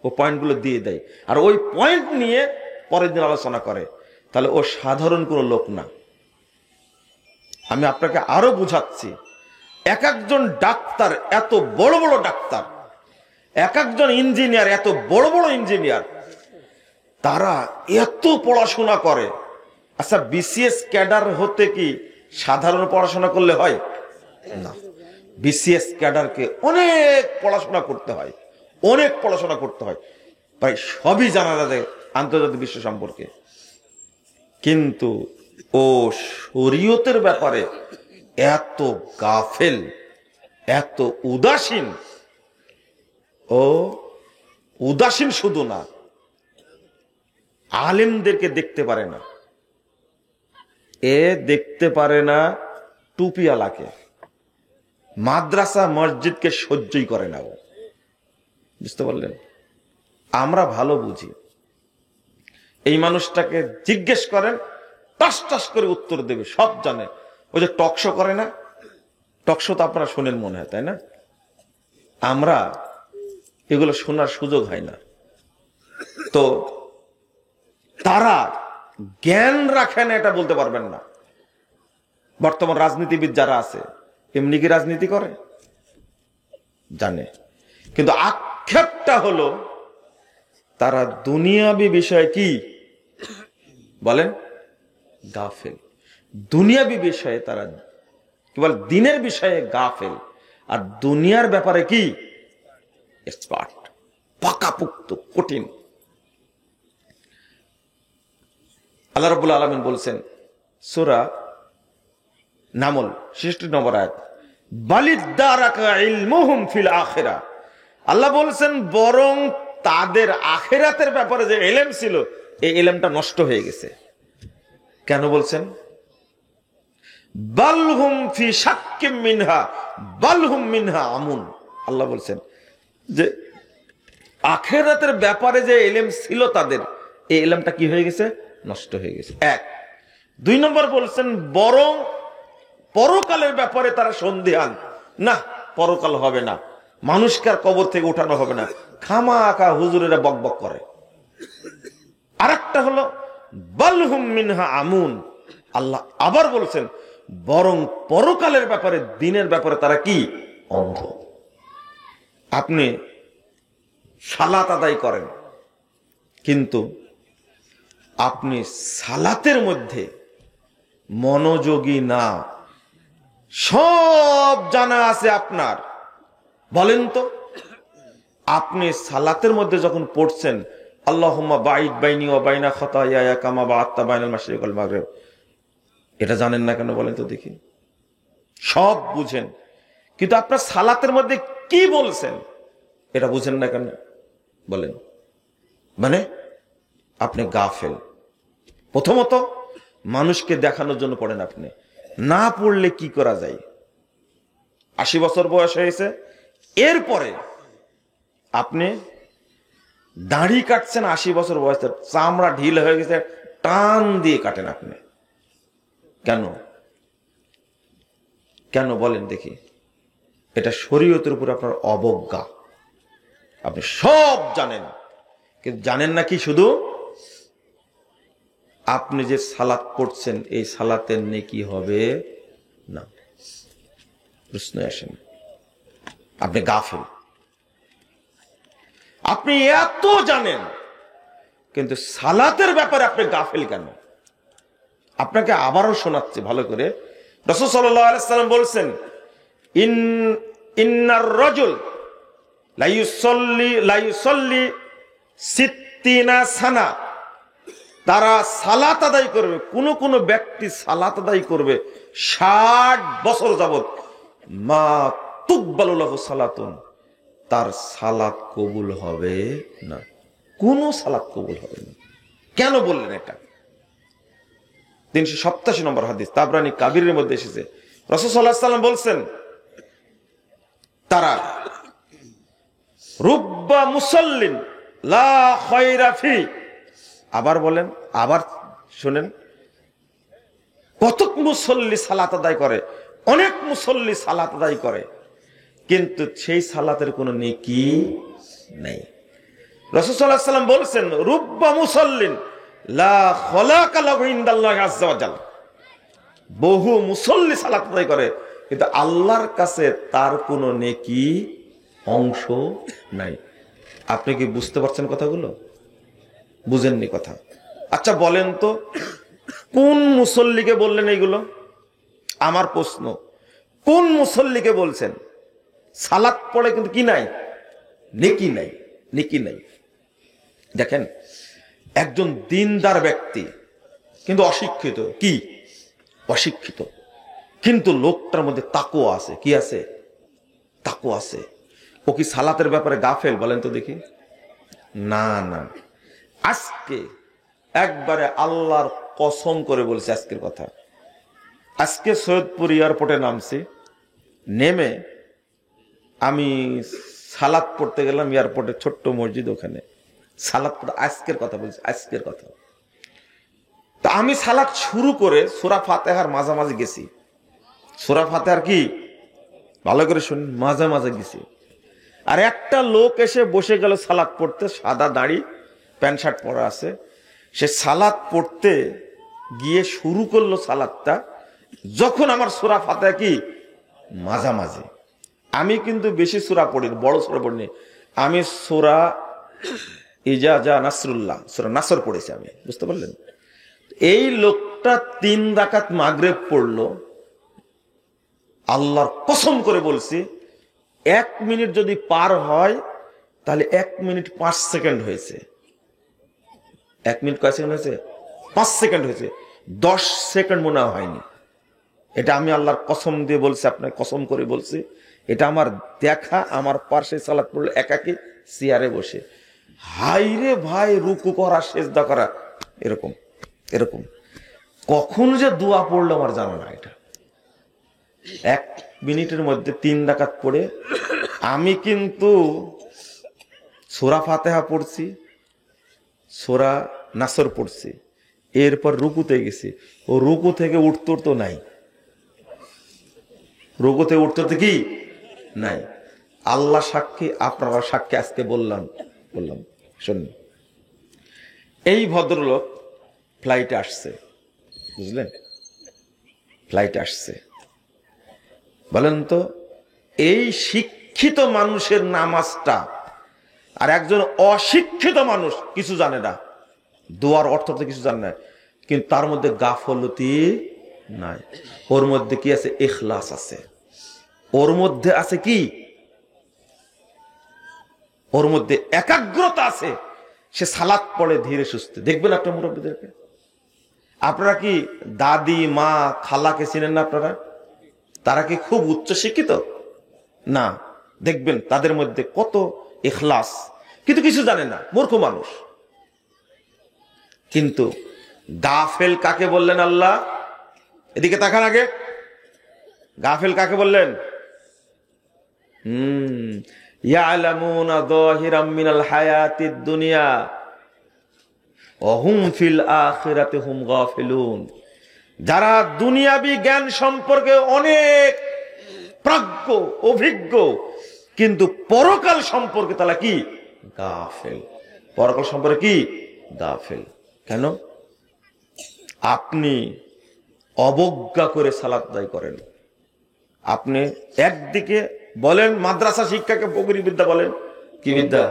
[SPEAKER 1] ও পয়েন্টগুলো দিয়ে দেয়, আর ওই পয়েন্ট নিয়ে পরের দিন আলোচনা করে। তাহলে ও সাধারণ কোনো লোক না। আমি আপনাকে আরো বুঝাচ্ছি, এক একজন ডাক্তার এত বড় বড় ডাক্তার, এক একজন ইঞ্জিনিয়ার এত বড় বড় ইঞ্জিনিয়ার, তারা এত পড়াশোনা করে। আচ্ছা, বিসিএস ক্যাডার হতে কি সাধারণ পড়াশোনা করলে হয়? না, বিসিএস ক্যাডারকে অনেক পড়াশোনা করতে হয়, অনেক পড়াশোনা করতে হয়, প্রায় সবই জানা যায় আন্তর্জাতিক বিশ্ব সম্পর্কে। কিন্তু ও শরীয়তের ব্যাপারে এত গাফেল, এত উদাসীন। ও উদাসীন শুধু না, আলেমদেরকে দেখতে পারে না, এ দেখতে পারে না টুপিওয়ালাকে, মাদ্রাসা মসজিদকে সহ্যই করে না ও। বুঝতে পারলেন? আমরা ভালো বুঝি। এই মানুষটাকে জিজ্ঞেস করেন, টাস টাস করে উত্তর দেবে, সব জানে। ওই যে টকশো করে না, টকশো তো আপনারা শোনেন মনে হয়, তাই না? আমরা এগুলো শোনার সুযোগ হয় না। তো তারা জ্ঞান রাখে না এটা বলতে পারবেন না। বর্তমান রাজনীতিবিদ যারা আছে, এমনি কি রাজনীতি করে? জানে, কিন্তু আক্ষেপটা হলো তারা দুনিয়াবি বিষয়ে কি বলেন? গাফেল। দুনিয়াবি বিষয়ে তারা কি বলে, দিনের বিষয়ে গাফেল, আর দুনিয়ার ব্যাপারে কি এক্সপার্ট, পাকাপুক্ত, কঠিন। আল্লাহ রাব্বুল আলামিন বলছেন সূরা নামল 66 নম্বর আয়াত, বালিদ্দারাকা ইলমুহুম ফিল আখিরাহ। আল্লাহ বলছেন বরং তাদের আখিরাতের ব্যাপারে যে ইলম ছিল, এই ইলমটা নষ্ট হয়ে গেছে। কেন বলছেন? বালহুম ফি শাক্কিম মিনহা বালহুম মিনহা আমুন। আল্লাহ বলছেন যে আখিরাতের ব্যাপারে যে ইলম ছিল তাদের, এই ইলমটা কি হয়ে গেছে? নষ্ট হয়ে গেছে। এক। দুই নম্বর বলছেন বরং পরকালের ব্যাপারে তারা সন্দিহান, না পরকাল হবে না, মানুষকে আর কবর থেকে উঠানো হবে না, খামাখা হুজুরেরা বকবক করে। আরেকটা হলো বালহুম মিনহা আমুন। আল্লাহ আবার বলছেন বরং পরকালের ব্যাপারে, দিনের ব্যাপারে তারা কি? অন্ধ। আপনি সালাত আদায় করেন, কিন্তু আপনি সালাতের মধ্যে মনোযোগী না, সব জানা আছে আপনার, বলেন তো আপনি সালাতের মধ্যে যখন পড়ছেন আল্লাহুম্মা বাইদ বাইনি ওয়া বাইনা খাতায়ায়া কামা বা'আদতা বাইনাল মাশরিক ওয়াল মাগরিব, এটা জানেন না কেন বলেন তো দেখি? সব বুঝেন, কিন্তু আপনার সালাতের মধ্যে কি বলছেন এটা বুঝেন না কেন বলেন? মানে আপনি গাফেল। প্রথমত মানুষকে দেখানোর জন্য পড়েন আপনি, না পড়লে কি করা যায়? 80 বছর বয়স হয়েছে, এরপরে আপনি দাড়ি কাটছেন, 80 বছর বয়সে চামড়া ঢিল হয়ে গেছে, টান দিয়ে কাটেন আপনি। কেন? কেন বলেন দেখি? এটা শরীয়তের উপর আপনার অবজ্ঞা। আপনি সব জানেন, কিন্তু জানেন না কি শুধু আপনি যে সালাত পড়ছেন এই সালাতের নেকি হবে না। প্রশ্ন আসেন, আপনি গাফেল। আপনি এত জানেন, কিন্তু সালাতের ব্যাপারে আপনি গাফেল কেন? আপনাকে আবারও শোনাচ্ছি ভালো করে। রাসূল সাল্লাল্লাহু আলাইহি সাল্লাম বলছেন ইন্নার রাজুল লা ইউসাল্লি সিত্তিনা সানা, তারা সালাত আদায় করবে, কোন কোন ব্যক্তি সালাত আদায় করবে 60 বছর যাবত, মা তুকবালু লাহু সালাতুন, তার সালাত কবুল হবে না, কোন সালাত কবুল হবে না। কেন বললেন এটা? 387 নম্বর হাদিস, তাবরানী কাবিরের মধ্যে এসেছে। রাসূল সাল্লাল্লাহু আলাইহি সাল্লাম বলছেন তারা রুব্বা মুসাল্লিন লা খায়রা ফি, আবার বলেন, আবার শুনেন, কতক মুসল্লি সালাত আদায় করে, অনেক মুসল্লি সালাত আদায় করে, কিন্তু সেই সালাতের কোনো নেকি নেই। রাসূল সাল্লাল্লাহু আলাইহি সাল্লাম বলছেন রুব্বা মুসাল্লিন লা খলাকা লাহু ইনদাল্লাহি আযজা ওয়া জাল, বহু মুসল্লি সালাত আদায় করে, কিন্তু আল্লাহর কাছে তার কোনো নেকি অংশ নাই। আপনি কি বুঝতে পারছেন কথাগুলো? বুঝেননি কথা? আচ্ছা বলেন তো কোন মুসল্লিকে বললেন এইগুলো? আমার প্রশ্ন, কোন মুসল্লিকে বলছেন? সালাত পড়ে কিন্তু কি নাই? নেকি নাই, নেকি নাই। দেখেন একজন দিনদার ব্যক্তি কিন্তু অশিক্ষিত, কি অশিক্ষিত, কিন্তু লোকটার মধ্যে তাকওয়া আছে। কি আছে? তাকওয়া আছে। ও কি সালাতের ব্যাপারে গাফেল বলেন তো দেখি? না না। আজকে একবারে আল্লাহর কসম করে বলছে আজকের কথা, আজকে সৈয়দপুর এয়ারপোর্টে নামছি, নেমে আমি সালাত পড়তে গেলাম এয়ারপোর্টের ছোট্ট মসজিদ, ওখানে সালাত পড়তে, আজকের কথা বলছি, আজকের কথা। তা আমি সালাত শুরু করে সূরা ফাতিহার মাঝামাঝি গেছি। সূরা ফাতিহার কি ভালো করে শুনুন, মাঝে মাঝে গেছি। আর একটা লোক এসে বসে গেল সালাত পড়তে, সাদা দাড়ি, প্যান্ট শার্ট পরা আছে। সে সালাত পড়তে গিয়ে শুরু করলো সালাতটা, যখন আমার সূরা ফাতিহা কি মাঝামাঝি। আমি কিন্তু বেশি সূরা পড়িনি, বড় সূরা পড়িনি, আমি সূরা ইজা জা নাসরুল্লাহ, সূরা নাসর পড়েছি আমি, বুঝতে পারলেন? এই লোকটা 3 রাকাত মাগরিব পড়লো, আল্লাহর কসম করে বলছি, 1 মিনিট যদি পার হয় তাহলে 1 মিনিট 5 সেকেন্ড হয়েছে। 1 মিনিট কয় সেকেন্ড হয়েছে? 5 সেকেন্ড হয়েছে। 10 সেকেন্ড মনে হয়নি। এটা আমি আল্লাহর কসম দিয়ে বলছি, আপনার কসম করে বলছি। এটা আমার দেখা, আমার পাশে সালাত পড়লো একাকি চেয়ারে বসে, হাইরে ভাই, রুকু করা, সেজদা করা, এরকম এরকম। কখন যে দোয়া পড়লো আমার জানা না। এটা 1 মিনিটের মধ্যে 3 রাকাত পড়ে আমি কিন্তু সূরা ফাতিহা পড়ছি, সূরা নাসর পড়ছি, এরপর রুকুতে গেছি। ও রুকু থেকে উঠতে নাই, রুকুতে উঠতে কি নাই। আল্লাহ সাক্ষী, আপনারা সাক্ষী, আজকে বললাম শুনুন। এই ভদ্রলোক ফ্লাইটে আসছে, বুঝলেন, ফ্লাইটে আসছে। বলেন তো, এই শিক্ষিত মানুষের নামাজটা আর একজন অশিক্ষিত মানুষ কিছু জানে না, দোয়ার অর্থ তো কিছু জানে না, কিন্তু তার মধ্যে গাফলতি নাই। ওর মধ্যে কি আছে? ইখলাস আছে। ওর মধ্যে আছে কি? ওর মধ্যে একাগ্রতা আছে। সে সালাত পড়ে ধীরে সুস্থে। দেখবেন আপনার মুরব্বীদেরকে, আপনারা কি দাদি, মা, খালাকে চিনেন না আপনারা? তারা কি খুব উচ্চ শিক্ষিত না? দেখবেন তাদের মধ্যে কত ইখলাস, কিন্তু কিছু জানে না, মূর্খ মানুষ। কিন্তু গাফেল কাকে বললেন আল্লাহ? এদিকে তাকান আগে। গাফেল কাকে বললেন? ইয়ালামুনা যাহিরাম মিনাল হায়াতিদ দুনিয়া ওয়া হুম ফিল আখিরাতি হুম গাফিলুন। যারা দুনিয়াবি জ্ঞান সম্পর্কে অনেক প্রাজ্ঞ, অভিজ্ঞ, কিন্তু পরকাল সম্পর্কে তারা কি? গাফেল। পরকাল সম্পর্কে কি? গাফেল। কেন? আপনি অবজ্ঞা করে সালাত আদায় করেন। আপনি একদিকে বলেন মাদ্রাসা শিক্ষাকে ফকিরি বিদ্যা বলেন, কি বিদ্যা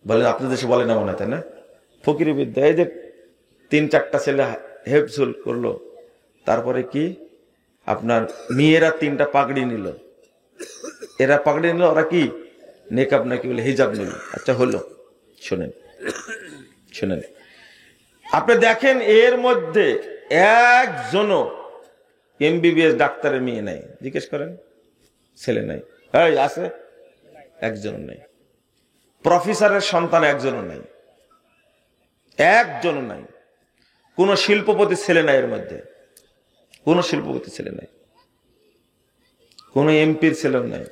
[SPEAKER 1] বলেন? আপনাদের দেশে বলে না মনে হয়, তাই না? ফকিরি বিদ্যা। এই যে 3-4টা ছেলে হেফজুল করলো, তারপরে কি আপনার মেয়েরা 3টা পাগড়ি নিল, এরা পাগড়ি নিল, ওরা কি নেকাব নাকি বলে হিজাব নিল। আচ্ছা হলো, শোনেন শোনেন, আপনি দেখেন এর মধ্যে একজনও MBBS ডাক্তারের মেয়ে নাই, জিজ্ঞেস করেন, ছেলে নাই। এই আছে? একজনও নাই। প্রফেসরের সন্তান একজনও নাই, একজনও নাই। কোন শিল্পপতি ছেলে নাই এর মধ্যে, কোন শিল্পপতি ছেলে নাই, কোন এমপির ছেলেও নাই।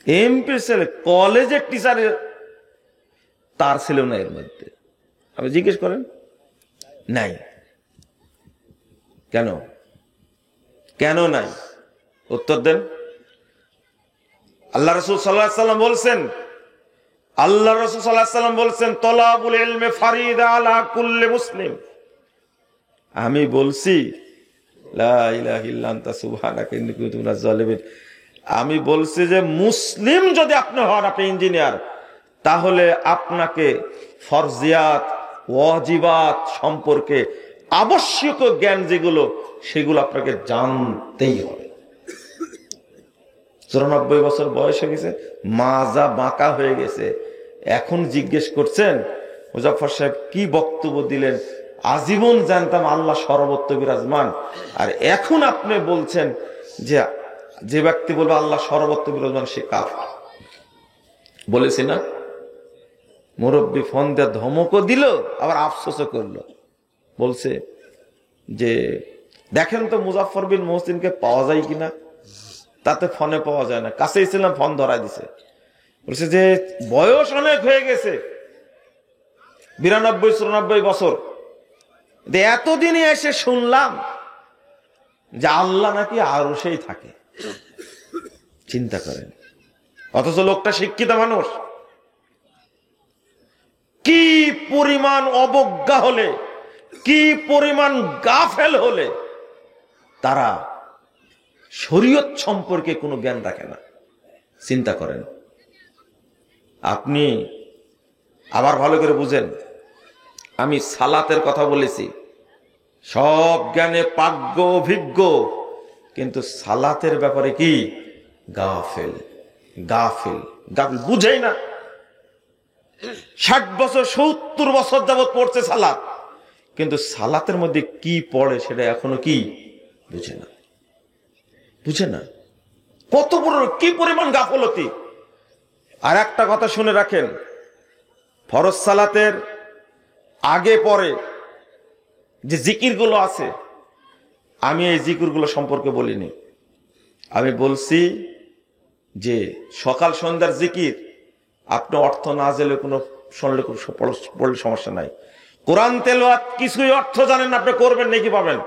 [SPEAKER 1] এমপির ছেলে, কলেজের টিচারের তার ছেলেও নাই এর মধ্যে। আপনি জিজ্ঞেস করেন, নাই। কেন? কেন নাই? উত্তর দেন। আল্লাহ রাসূল সাল্লাল্লাহু আলাইহি ওয়াসাল্লাম বলছেন, আল্লাহ রাসূল সাল্লাল্লাহু আলাইহি ওয়াসাল্লাম বলছেন, তলাবুল ইলমি ফারিদা আলা কুল্লি মুসলিম। আমি বলছি লা ইলাহা ইল্লা আনতা সুবহানাকা ইন্নী কুনতু মিনাজ জালিমিন। আমি বলছি যে মুসলিম যদি আপনি হন, আপনি ইঞ্জিনিয়ার, তাহলে আপনাকে ফরজিয়াত, ওয়াজিবাত সম্পর্কে আবশ্যক জ্ঞান যেগুলো, সেগুলো আপনাকে জানতেই হবে। 94 বছর বয়স হয়ে গেছে, মাজা বাঁকা হয়ে গেছে, এখন জিজ্ঞেস করছেন মুজাফফর সাহেব কি বক্তব্য দিলেন? আজীবন জানতাম আল্লাহ সর্বত্র বিরাজমান, আর এখন আপনি বলছেন যে ব্যক্তি বলবে আল্লাহ সর্বত্র বিরাজমান সে কাফের। বলেছি না? মুরব্বী ফোন দিয়ে ধমকও দিল, আবার আফসোসও করলো। বলছে যে দেখেন তো মুজাফফর বিন মুহসিনকে পাওয়া যায় কিনা। তাতে ফোনে পাওয়া যায় না, কাছেই ছিলাম, ফোন ধরাই দিছে। বলছে যে বয়স অনেক হয়ে গেছে, 92-94 বছর, এতদিনে এসে শুনলাম যে আল্লাহ নাকি আরো সেই থাকে। চিন্তা করেন, অথচ লোকটা শিক্ষিত মানুষ। কি পরিমাণ অবজ্ঞা হলে, কি পরিমাণ গাফেল হলে তারা শরীয়ত সম্পর্কে কোনো জ্ঞান রাখে না। চিন্তা করেন। আপনি আবার ভালো করে বুঝেন, আমি সালাতের কথা বলেছি, সব জ্ঞানে প্রাজ্ঞ অভিজ্ঞ কিন্তু সালাতের ব্যাপারে কি গাফেল, গাফেল, গাফেল, বুঝেই না। 60 বছর 70 বছর যাবত পড়ছে সালাত, কিন্তু সালাতের মধ্যে কি পড়ে সেটা এখনো কি বুঝে না, বুঝে না। কত বড় কি পরিমাণ গাফলতি। আর একটা কথা শুনে রাখেন, ফরজ সালাতের আগে পরে যে জিকিরগুলো আছে, আমি এই জিকিরগুলো সম্পর্কে বলিনি। আমি বলছি যে সকাল সন্ধ্যার জিকির আপনি অর্থ না জেলে কোনো শুনলে পড়লে সমস্যা নাই। কোরআন তেলাওয়াত কিছুই অর্থ জানেন, আপনি করবেন নেকি পাবেন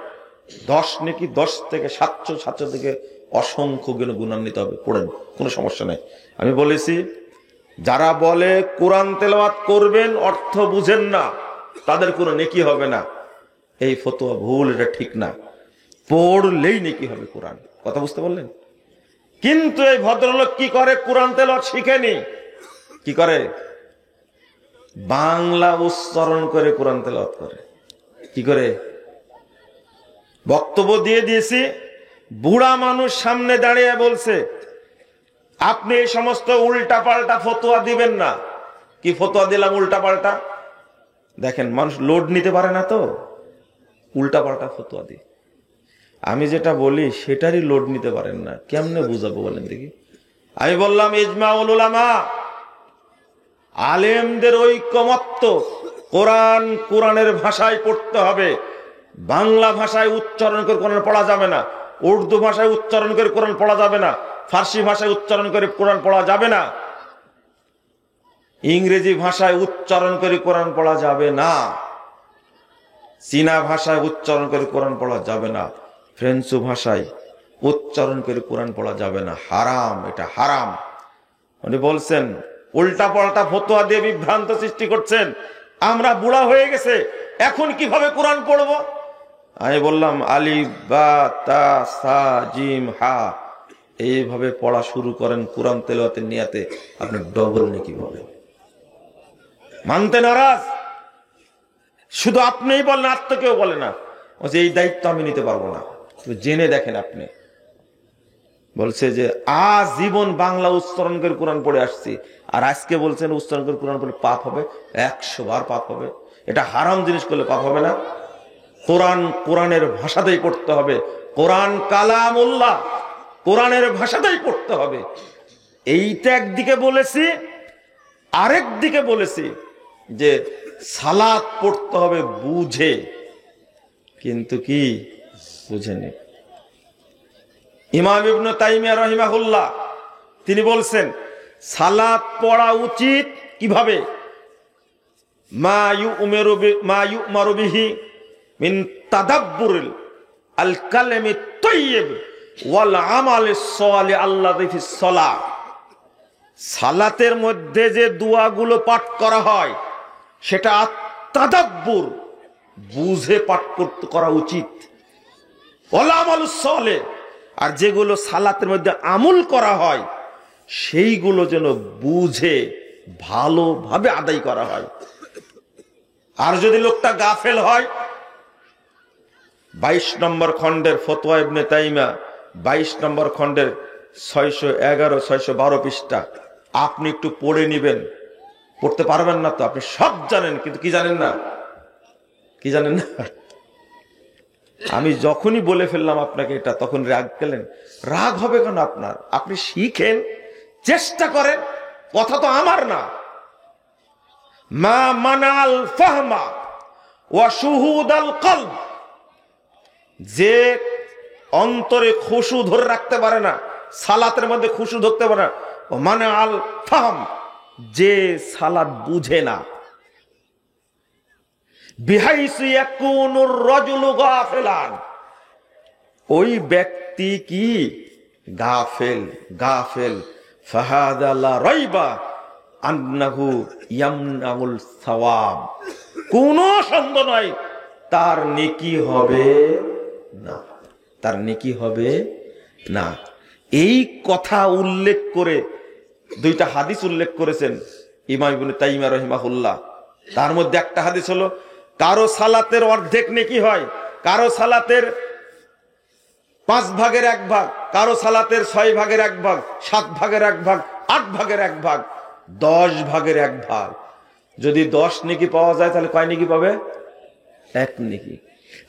[SPEAKER 1] 10 নেকি, 10 থেকে 700 থেকে অসংখ্য গুণান্বিত হবে, পড়েন, কোনো সমস্যা নাই। আমি বলেছি যারা বলে কোরআন তেলাওয়াত করবেন অর্থ বুঝেন না, তাদের কোনো নেকি হবে না, এই ফতোয়া ভুল, এটা ঠিক না। পড়লেই নেকি হবে কোরআন, কথা বুঝতে পারলেন? কিন্তু এই ভদ্রলোক কি করে, কোরআন তেলাওয়াত শিখেনি, কি করে বাংলা উচ্চারণ করে কোরআন তেলাওয়াত করে। কি করে? বক্তব্য দিয়ে দিয়েছি, বুড়া মানুষ সামনে দাঁড়িয়ে বলছে আপনি এই সমস্ত উল্টা পাল্টা ফতোয়া দিবেন না। কি ফতোয়া দিলাম উল্টা পাল্টা? দেখেন মানুষ লোড নিতে পারে না, তো উল্টা পাল্টা ফতোয়া দি। আমি যেটা বলি সেটারই লোড নিতে পারেন না, কেমনে বুঝাবো বলেন দেখি? আমি বললাম ইজমাউল উলামা, আলেমদের ঐকমত্য, কোরআন কোরআনের ভাষায় পড়তে হবে, বাংলা ভাষায় উচ্চারণ করে কোরআন পড়া যাবে না, উর্দু ভাষায় উচ্চারণ করে কোরআন পড়া যাবে না, ফার্সি ভাষায় উচ্চারণ করে কোরআন পড়া যাবে না, ইংরেজি ভাষায় উচ্চারণ করে কোরআন পড়া যাবে না, চীনা ভাষায় উচ্চারণ করে কোরআন পড়া যাবে না, ফ্রেঞ্চ ভাষায় উচ্চারণ করে কোরআন পড়া যাবে না, হারাম, এটা হারাম। উনি বলছেন উল্টা পাল্টা ফতোয়া দিয়ে বিভ্রান্ত সৃষ্টি করছেন, আমরা বুড়া হয়ে গেছে, এখন কিভাবে কোরআন পড়বো? আমি বললাম আলিফ বা তা সা জিম হা এইভাবে পড়া শুরু করেন কোরআন তেলাওয়াতের নিয়াতে, আপনি ডবল নেকি পাবেন। মানতে নারাজ, শুধু আপনিই বলেন, আর তো কেউ বলে না। এই দায়িত্ব আমি নিতে পারবো না, জেনে দেখেন আপনি। বলছে যে আজীবন বাংলা উচ্চারণ করে কোরআন পড়ে আসছি, আর আজকে বলছেন উচ্চারণ করে কোরআন পড়লে পাপ হবে, 100 বার পাপ হবে। এটা হারাম জিনিস করলে পাপ হবে না? কোরআন কোরআনের ভাষাতেই পড়তে হবে, কোরআন কালামুল্লাহ, কোরআনের ভাষাতেই পড়তে হবে। এইটা একদিকে বলেছি, আরেক দিকে বলেছি যে সালাত পড়তে হবে বুঝে, কিন্তু কি বুঝেনি। ইমাম ইবনে তাইমিয়া রাহিমাহুল্লাহ তিনি বলছেন সালাত পড়া উচিত কিভাবে, মা ইউমারু বিহি মিন তাদাব্বুরিল আল কালামিত তাইয়্যিব ওয়াল আমালিস সালিহ আল্লাযী ফিস সালাহ। সালাতের মধ্যে যে দোয়াগুলো পাঠ করা হয় সেটা তাদাব্বুর, বুঝে পাঠ করা উচিত, ওয়াল আমালুস সালিহ, আর যেগুলো সালাতের মধ্যে আমল করা হয় সেইগুলো যেন বুঝে ভালোভাবে আদায় করা হয়। আর যদি লোকটা গাফেল হয়, 22 নম্বর খণ্ডের ফতোয়া ইবনে তাইমিয়া 22 নম্বর খণ্ডের 611 612 পৃষ্ঠা আপনি একটু পড়ে নিবেন। পড়তে পারবেন না তো, আপনি সব জানেন, কিন্তু কি জানেন না, কি জানেন না। আমি যখনই বলে ফেললাম আপনাকে এটা, তখন রাগ পেলেন। রাগ হবে কেন আপনার? আপনি শিখেন, চেষ্টা করেন, কথা তো আমার না। মা মানাল ফাহমা ওয়া শুহুদাল কলব, যে অন্তরে খুশু ধরে রাখতে পারে না, সালাতের মধ্যে খুশু ধরতে পারে না, ও মানাল ফাহম, যে সালাত বুঝে না, বিহাইসু ইয়াকুনুর রাজুলু গাফিলান, ওই ব্যক্তি কি গাফেল, গাফেল। ফাহাদা লা রাইবা আন্নাহু ইয়ামনাউল সাওয়াব, কোনো সন্দেহ নাই তার নেকি হবে না, তার নেকি হবে না। এই কথা উল্লেখ করে 2টা হাদিস উল্লেখ করেছেন ইমাম ইবনে তাইমিয়া রাহিমাহুল্লাহ। তার মধ্যে একটা হাদিস হলো কারো সালাতের অর্ধেক নেকি হয়, কারো সালাতের 5 ভাগের 1 ভাগ, কারো সালাতের 6 ভাগের 1 ভাগ, 7 ভাগের 1 ভাগ, 8 ভাগের 1 ভাগ, 10 ভাগের 1 ভাগ। যদি 10 নেকি পাওয়া যায় তাহলে কয় নেকি পাবে? 1 নেকি।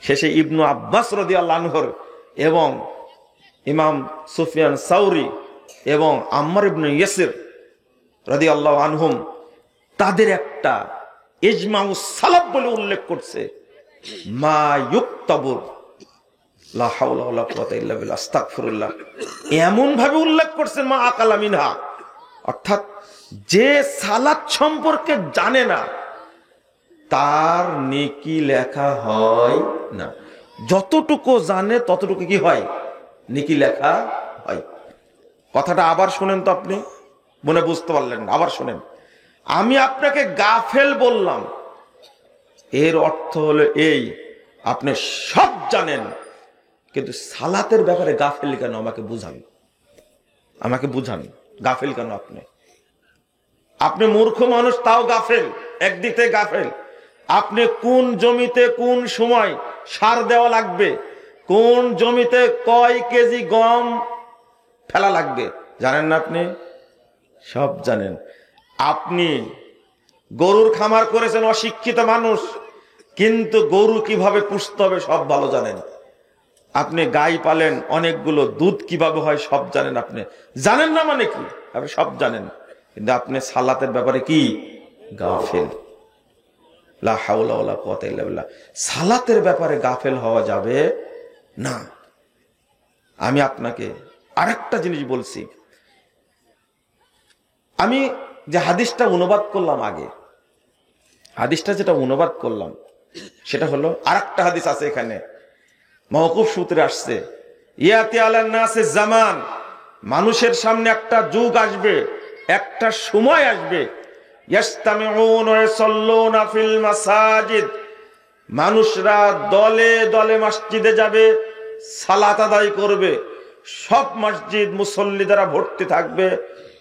[SPEAKER 1] শেষে ইবনু আব্বাস রাদিয়াল্লাহু আনহু এবং ইমাম সুফিয়ান সাউরি এবং আম্মার ইবনে ইয়াসির রাদিয়াল্লাহু আনহুম তাদের একটা ইজমাউস সালাফ বলে উল্লেখ করছে, মা ইউক্তাবু লা হাওলা ওয়ালা কুওয়াতা ইল্লা বিল্লাহ, আস্তাগফিরুল্লাহ, এমন ভাবে উল্লেখ করছেন মা আকালা মিনহা, অর্থাৎ যে সালাত সম্পর্কে জানে না তার নেকি লেখা হয় না। যতটুকু জানে ততটুকু কি হয়? নেকি লেখা হয়। কথাটা আবার শুনেন তো, আপনি মনে বুঝতে পারলেন না, আবার শুনেন। আমি আপনাকে গাফেল বললাম, এর অর্থ হলো এই, আপনি সব জানেন কিন্তু সালাতের ব্যাপারে গাফেল কেন? আমাকে বুঝান, আমাকে বুঝান, গাফেল কেন আপনি? আপনি মূর্খ মানুষ, তাও গাফেল, একদিক থেকে গাফেল। আপনি কোন জমিতে কোন সময় সার দেওয়া লাগবে, কোন জমিতে কয় কেজি গম ফেলা লাগবে জানেন না? আপনি সব জানেন। আপনি গরুর খামার করেছেন, অশিক্ষিত মানুষ, কিন্তু গরু কিভাবে পুষতে হবে সব ভালো জানেন। আপনি গাই পালেন, অনেকগুলো দুধ কিভাবে হয় সব জানেন। আপনি জানেন না মানে কি? আপনি সব জানেন, কিন্তু আপনি সালাতের ব্যাপারে কি? গাফেল। লা হাওলা ওয়ালা কুওয়াতা ইল্লা বিল্লাহ। সালাতের ব্যাপারে গাফেল হওয়া যাবে না। আমি আপনাকে আরেকটা জিনিস বলছি, আমি যে হাদিসটা অনুবাদ করলাম আগে, হাদিসটা যেটা অনুবাদ করলাম সেটা হলো, আরেকটা হাদিস আছে এখানে মওকুফ সূত্রে আসছে, ইয়াতি আলান নাসে জামান, মানুষের সামনে একটা যুগ আসবে, একটা সময় আসবে, ইয়াস্তামিউন ওয়া ইয়াসাল্লুনা ফিল মাসাজিদ, মানুষরা দলে দলে মসজিদে যাবে, সালাত আদায় করবে, সব মসজিদ মুসল্লি দ্বারা ভর্তি থাকবে,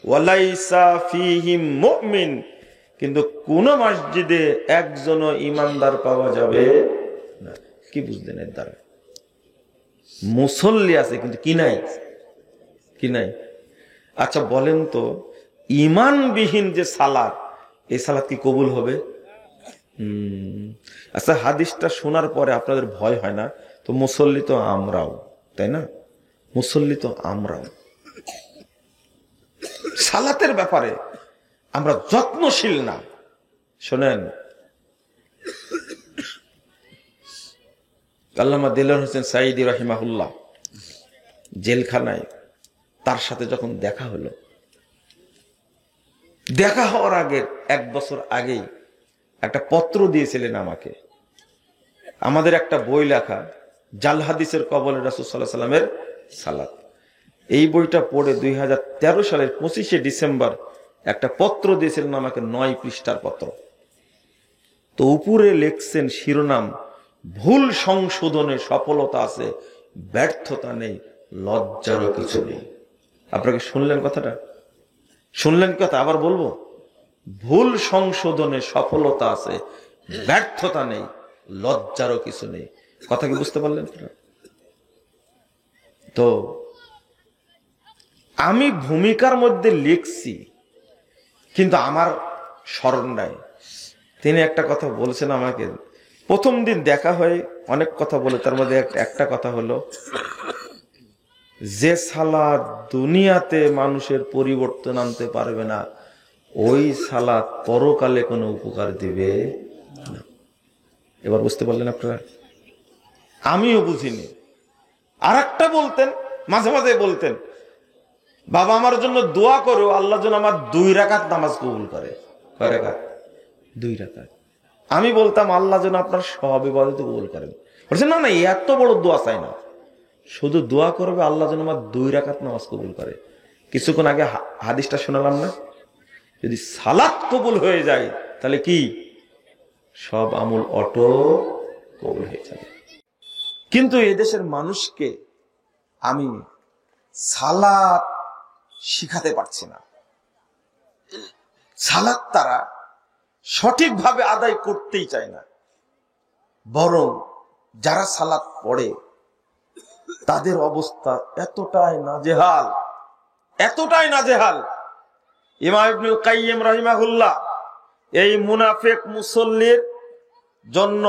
[SPEAKER 1] ওয়ালাইসা ফীহিম মুমিন, কিন্তু কোন মসজিদে একজনও ইমানদার পাওয়া যাবে না। কি বুঝলেন এর দ্বারা? মুসল্লি আছে কিন্তু কি নাই? কি নাই? আচ্ছা বলেন তো, ইমানবিহীন যে সালাত, এই সালাত কি কবুল হবে? আচ্ছা, হাদিসটা শোনার পরে আপনাদের ভয় হয় না তো? মুসল্লি তো আমরাও, তাই না? মুসল্লি তো আমরাও। সালাতের ব্যাপারে আমরা যত্নশীল না। শোনেন, আল্লামা দেলোয়ার হোসেন সাঈদী রাহিমাহুল্লাহ জেলখানায়, তার সাথে যখন দেখা হলো, দেখা হওয়ার আগে 1 বছর আগেই একটা পত্র দিয়েছিলেন আমাকে। আমাদের একটা বই লেখা, জাল হাদিসের কবলে রাসূল সাল্লাল্লাহু আলাইহি সাল্লামের সালাত, এই বইটা পড়ে 2013 সালের 25শে ডিসেম্বর একটা পত্র দিয়েছিলেন আমাকে, 9 পৃষ্ঠার পত্র। তো উপরে লিখছেন শিরোনাম, ভুল সংশোধনে সফলতা আছে, ব্যর্থতা নেই, লজ্জারও কিছু নেই। আপনাকে শুনলেন কথাটা? শুনলেন কথা? আবার বলবো, ভুল সংশোধনে সফলতা আছে, ব্যর্থতা নেই, লজ্জারও কিছু নেই। কথা কি বুঝতে পারলেন? তো আমি ভূমিকার মধ্যে লিখছি কিন্তু আমার স্মরণ নাই। তিনি একটা কথা বলেছেন আমাকে, প্রথম দিন দেখা হয়ে অনেক কথা বলে, তার মধ্যে একটা কথা হলো, যে সালাত দুনিয়াতে মানুষের পরিবর্তন আনতে পারবে না, ওই সালাত পরকালে কোনো উপকার দিবে না। এবার বুঝতে পারলেন আপনারা? আমিও বুঝিনি। আর একটা বলতেন, মাঝে মাঝে বলতেন, বাবা আমার জন্য দোয়া করো, আল্লাহ যেন আমার 2 রাকাত নামাজ কবুল করে। কয় রাকাত? 2 রাকাত। আমি বলতাম, আল্লাহ যেন আপনার সব ইবাদত কবুল করেন। বলছেন না না, এত বড় দোয়া চাই না, শুধু দোয়া করবে আল্লাহ যেন আমার 2 রাকাত নামাজ কবুল করে। কিছুক্ষণ আগে হাদিসটা শোনালাম না? যদি সালাত কবুল হয়ে যায় তাহলে কি সব আমল অটো কবুল হয়ে যাবে। কিন্তু এদেশের মানুষকে আমি সালাত শিখাতে পারছি না। সালাত তারা সঠিকভাবে আদায় করতেই চায় না, বরং যারা সালাত পড়ে তাদের অবস্থা এতটাই নাজেহাল, এতটাই নাজেহাল। ইমাম ইবনুল কাইয়িম রাহিমাহুল্লাহ এই মুনাফিক মুসল্লির জন্য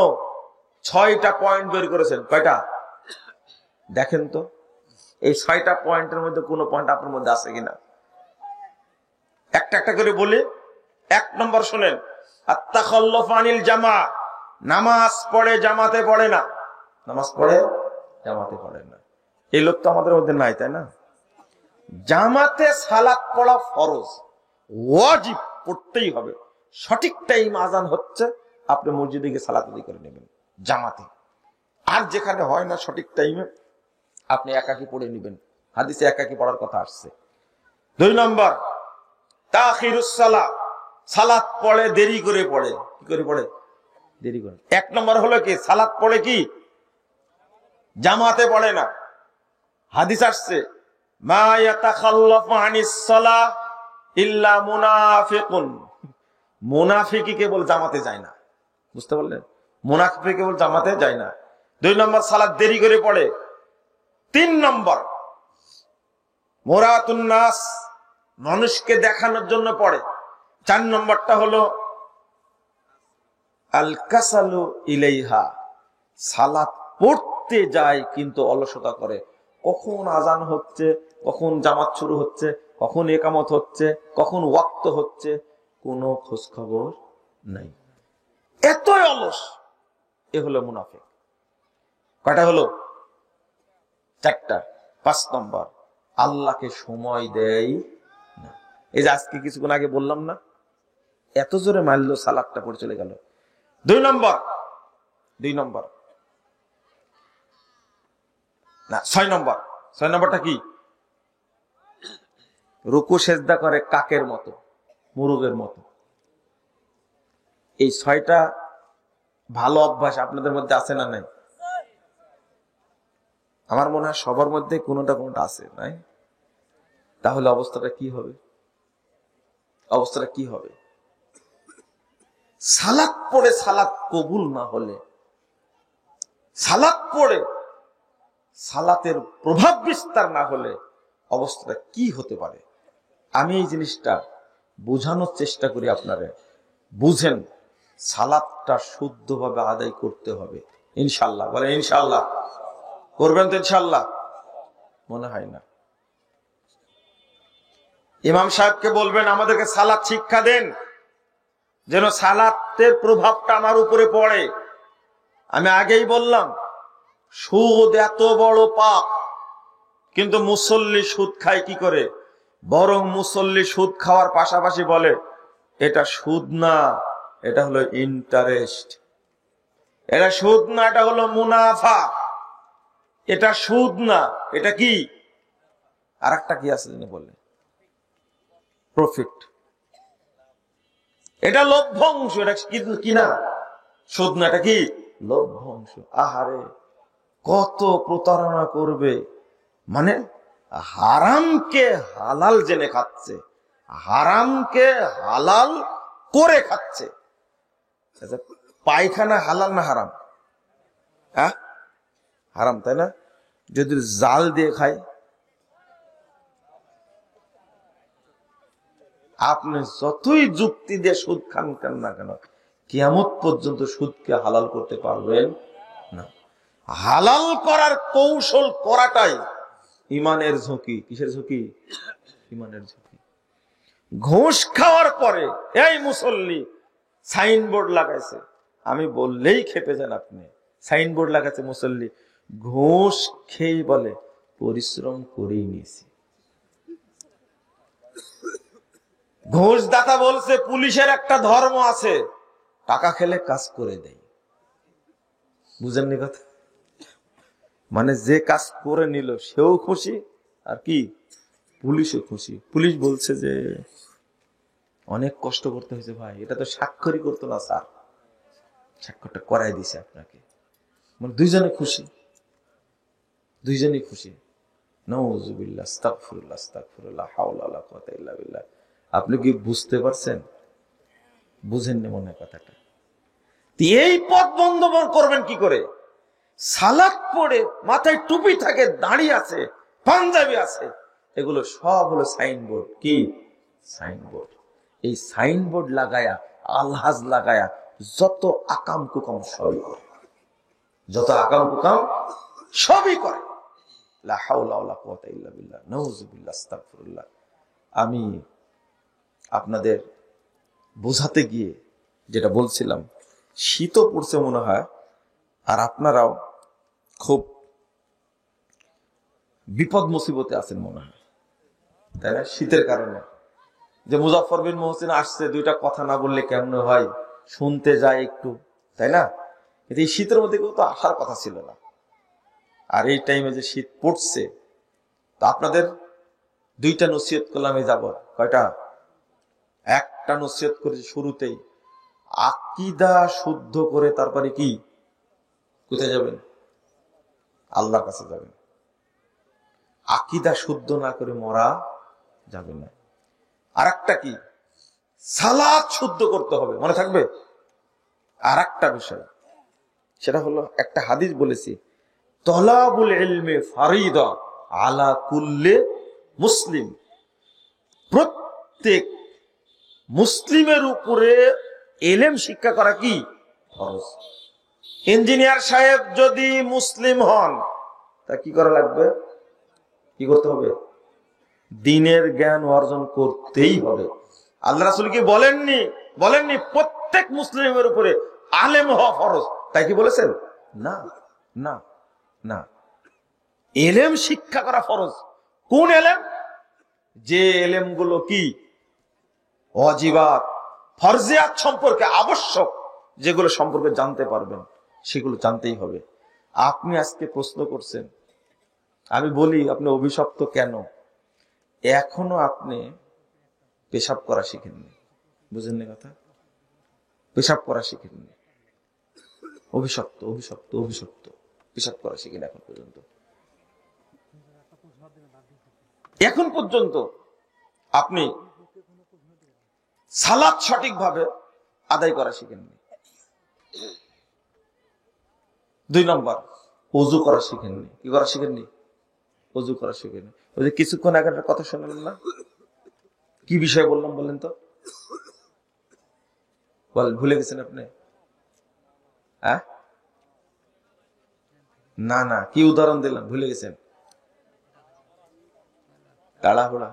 [SPEAKER 1] 6টা পয়েন্ট বের করেছেন। কয়টা দেখেন তো, এই 6টা পয়েন্টের মধ্যে কোন পয়েন্ট আপনার মধ্যে আছে কিনা? একটা একটা করে বলি। 1 নম্বর শুনেন, আত-তাখাল্লুফ আনিল জামা, নামাজ পড়ে জামাতে পড়ে না। নামাজ পড়ে জামাতে পড়ে না, এই লোক তো আমাদের মধ্যে নাই, তাই না? জামাতে সালাত পড়া ফরজ, ওয়াজিব, পড়তেই হবে। সঠিক টাইম আজান হচ্ছে, আপনি মসজিদে গিয়ে সালাত আদায় করে নেবেন জামাতে। আর যেখানে হয় না সঠিক টাইমে, আপনি একাকী পড়ে নেবেন, হাদিসে একাকী পড়ার কথা আসছে। 2 নম্বর, তাখিরুস সালাত, সালাত পড়ে দেরি করে পড়ে। কি করে পড়ে? দেরি করে। 1 নম্বর হলো কি, সালাত পড়ে কি জামাতে পড়ে না। হাদিস আসছে, মা ইয়াতাখাল্লাফু আনিস সালাহ ইল্লা মুনাফিকুন, মুনাফিকই কেবল জামাতে যায় না। বুঝতে পারলেন? মুনাফিক কেবল জামাতে যায় না। 2 নম্বর, সালাত দেরি করে পড়ে। 3 নম্বর, মুরাতুন নাস, মানুষকে দেখানোর জন্য পড়ে। 4 নম্বরটা হলো আল কাসালু ইলাইহা, সালাত পড়তে যায় কিন্তু অলসতা করে। কখন আজান হচ্ছে, কখন জামাত শুরু হচ্ছে, কখন ইকামত হচ্ছে, কখন ওয়াক্ত হচ্ছে, কোনো খোঁজ খবর নাই। এতই অলস, এ হলো মুনাফিক। কয়টা হলো? 4টা। 5 নম্বর, আল্লাহকে সময় দেয় না। এই যে আজকে কিছুক্ষণ আগে বললাম না, এত জোরে মারলো, সালাদটা পড়ে চলে গেল। 2 নম্বর, 2 নম্বর না, 6 নম্বর। 6 নম্বরটা কি? রুকু সেজদা করে কাকের মতো, মুরগের মতো। এই 6টা ভালো অভ্যাস আপনাদের মধ্যে আছে না নাই? আমার মনে হয় সবার মধ্যে কোনোটা কোনোটা আছে, নাই? তাহলে অবস্থাটা কি হবে? অবস্থাটা কি হবে? সালাত পড়ে সালাত কবুল না হলে, সালাত পড়ে সালাতের প্রভাব বিস্তার না হলে অবস্থাটা কি হতে পারে? আমি এই জিনিসটা বোঝানোর চেষ্টা করি, আপনারা বুঝেন। সালাতটা শুদ্ধভাবে আদায় করতে হবে ইনশাআল্লাহ। বলে ইনশাআল্লাহ করবেন তো? ইনশাআল্লাহ মনে হয় না। ইমাম সাহেবকে বলবেন আমাদেরকে সালাত শিক্ষা দেন, যেন সালাতের প্রভাবটা আমার উপরে পড়ে। আমি আগেই বললাম, সুদ এত বড় পাপ, কিন্তু মুসল্লি সুদ খায় কি করে? বরং মুসল্লি সুদ খাওয়ার পাশাপাশি বলে এটা সুদ না, এটা হলো ইন্টারেস্ট। এটা সুদ না, এটা হলো মুনাফা। এটা সুদ না, এটা কি? আর একটা কি আছে যিনি বললেন? প্রফিট। এটা লভ্যাংশ। এটা কি না? সুদ না, এটা কি? লভ্যাংশ। আহারে, কত প্রতারণা করবে। মানে হারামকে হালাল জেনে খাচ্ছে, হারামকে হালাল করে খাচ্ছে। পায়খানা হালাল না হারাম? হ্যাঁ, হারাম, তাই না? যদি জাল দিয়ে খায়, আপনি যতই যুক্তি দিয়ে সুদ খান কেন না কেন, কিয়ামত পর্যন্ত সুদকে হালাল করতে পারবেন না। হালাল করার কৌশল করাটাই ইমানের ঝুঁকি। কিসের ঝুঁকি? ইমানের ঝুঁকি। ঘুষ খাওয়ার পরে এই মুসল্লি সাইনবোর্ড লাগাইছে, আমি বললেই খেপে যান আপনি। সাইনবোর্ড লাগাইছে মুসল্লি, ঘুষ খেয়ে বলে পরিশ্রম করেই নিয়েছি। ঘুষদাতা বলছে পুলিশের একটা ধর্ম আছে, টাকা খেলে কাজ করে দেয়। বুঝেননি কথা? মানে যে কাজ করে নিল সেও খুশি, আর কি পুলিশও খুশি। পুলিশ বলছে যে অনেক কষ্ট করতে হয়েছে ভাই, এটা তো স্বাক্ষরই করতো না স্যার, স্বাক্ষরটা করাই দিছে আপনাকে। মানে দুইজনে খুশি, দুইজনই খুশি। নাউযুবিল্লাহ, আস্তাগফিরুল্লাহ, আস্তাগফিরুল্লাহ, হাওলা ওয়ালা কুওয়াতা ইল্লা বিল্লাহ। আপনি কি বুঝতে পারছেন? বুঝেননি মনে কথাটা। এই পথ বন্ধ করবেন কি করে? সালাত পড়ে মাথায় টুপি থাকে, দাঁড়িয়ে আছে, পাঞ্জাবি আছে, এগুলো সব হলো সাইনবোর্ড। কি সাইনবোর্ড? এই সাইনবোর্ড লাগায়া, আলহাজ লাগায়া যত আকাম কুকাম সবই করে, যত আকাম কুকাম সবই করে। লা হাওলা ওয়ালা কুওয়াতা ইল্লা বিল্লাহ, নাউযুবিল্লাহ, আস্তাগফিরুল্লাহ। আমি আপনাদের বোঝাতে গিয়ে যেটা বলছিলাম, শীতও পড়ছে মনে হয়, আর আপনারাও খুব বিপদ মুসিবতে আছেন মনে হয়, তাই না? শীতের কারণে যে মুজাফফর বিন মুহসিন আসছে, দুইটা কথা না বললে কেমন হয়, শুনতে যায় একটু, তাই না? কিন্তু এই শীতের মধ্যে কেউ তো আসার কথা ছিল না। আর এই টাইমে যে শীত পড়ছে, তো আপনাদের দুইটা নসিহত করলাম এই যাব। কয়টা? একটা নসিহত করেছি শুরুতেই, আকীদা শুদ্ধ করে তারপরে কি কোথায় যাবেন? আল্লাহর কাছে যাবেন। আকীদা শুদ্ধ না করে মরা যাবে না। আর একটা কি? সালাত শুদ্ধ করতে হবে, মনে থাকবে? আর একটা বিষয়, সেটা হলো একটা হাদিস বলেছি, তলাবুল ইলমি ফারিদা আলা কুল্লি মুসলিম। প্রত্যেক মুসলিমের উপরে ইলম শিক্ষা করা কি ফরজ। ইঞ্জিনিয়ার সাহেব যদি মুসলিম হন, তা কি করা লাগবে? কি করতে হবে? দ্বীনের জ্ঞান অর্জন করতেই হবে। আল্লাহ রাসূল কি বলেননি প্রত্যেক মুসলিমের উপরে আলেম হওয়া ফরজ? তাই কি বলেছেন? না না না, ইলম শিক্ষা করা ফরজ। কোন ইলম? যে ইলম গুলো কি ওয়াজিবাত, ফরজিয়াত সম্পর্কে আবশ্যক, যেগুলো সম্পর্কে জানতে পারবেন, সেগুলো জানতেই হবে। আপনি আজকে প্রশ্ন করছেন, আমি বলি আপনি অভিশপ্ত কেন? এখনো আপনি পেশাব করা শিখেননি। বুঝেন না কথা? পেশাব করা শিখেননি। অভিশপ্ত অভিশপ্ত অভিশপ্ত, পেশাব করা শিখেন এখন পর্যন্ত। এখন পর্যন্ত আপনি সালাত সঠিকভাবে আদায় করা শিখেননি। 2 নম্বর, ওযু করা শিখেননি। কি করা শিখেননি? ওযু করা শিখেননি। ওই যে কিছুক্ষণ আগে একটা কথা শুনলেন না, কি বিষয় বললাম বলেন তো? ভুলে গেছেন আপনি? হ্যাঁ না না, কি উদাহরণ দিলাম ভুলে গেছেন? তাড়াহুড়া,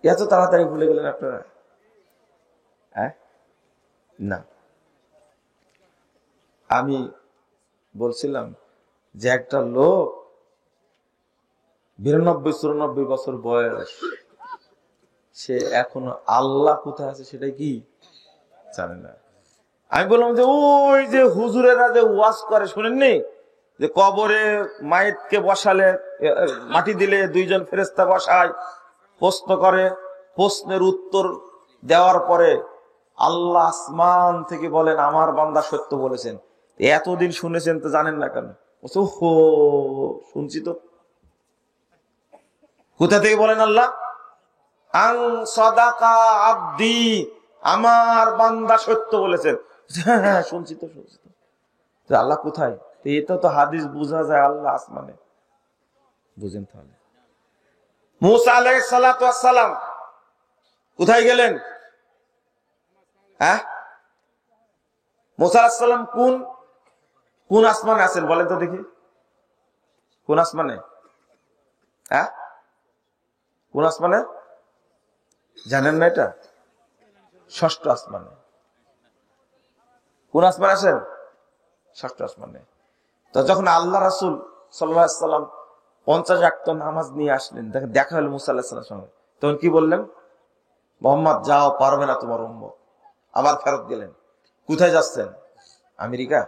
[SPEAKER 1] এত তাড়াতাড়ি ভুলে গেলেন আপনারা? হ্যাঁ না, আমি বলছিলাম যে একটা লোক 92-94 বছর বয়স, সে এখনো আল্লাহ কোথায় আছে সেটাই কি জানে না। আমি বললাম যে ওই যে হুজুরেরা যে ওয়াজ করে শুনেননি, যে কবরে মায়েতকে বসালে, মাটি দিলে 2 জন ফেরেশতা বসায়, প্রশ্ন করে, প্রশ্নের উত্তর দেওয়ার পরে আল্লাহ আসমান থেকে বলেন আমার বান্দা সত্য বলেছেন। এতদিন শুনেছেন তো জানেন না কেন? হো, শুনছি তো। কোথা থেকে বলেন আল্লাহ? আং সাদাকা আব্দি, আমার বান্দা সত্য বলেছেন। হ্যাঁ শুনছি তো। আল্লাহ কোথায়? এটা তো হাদিস বোঝা যায় আল্লাহ আসমানে। বুঝেন তাহলে? মুসা আলাইহিস সালাতু ওয়াস সালাম কোথায় গেলেন? হ্যাঁ, মুসা আলাইহিস সালাম কোন আসমানে আছেন বলেন তো দেখি? কোন আসমানে? হ্যাঁ, কোন আসমানে জানেন না? এটা 6ষ্ঠ আসমানে। কোন আসমানে আছেন? 6ষ্ঠ আসমানে। তো যখন আল্লাহ রাসূল সাল্লাল্লাহু আলাইহি ওয়াসাল্লাম 50 ওয়াক্ত নামাজ নিয়ে আসলেন, দেখা হলো মুসা আলাইহিস সালামের সঙ্গে, তখন কি বললেন? মুহাম্মদ যাও, পারবে না তোমার উম্মত। আবার ফেরত গেলেন। কোথায় যাচ্ছেন? আমেরিকা?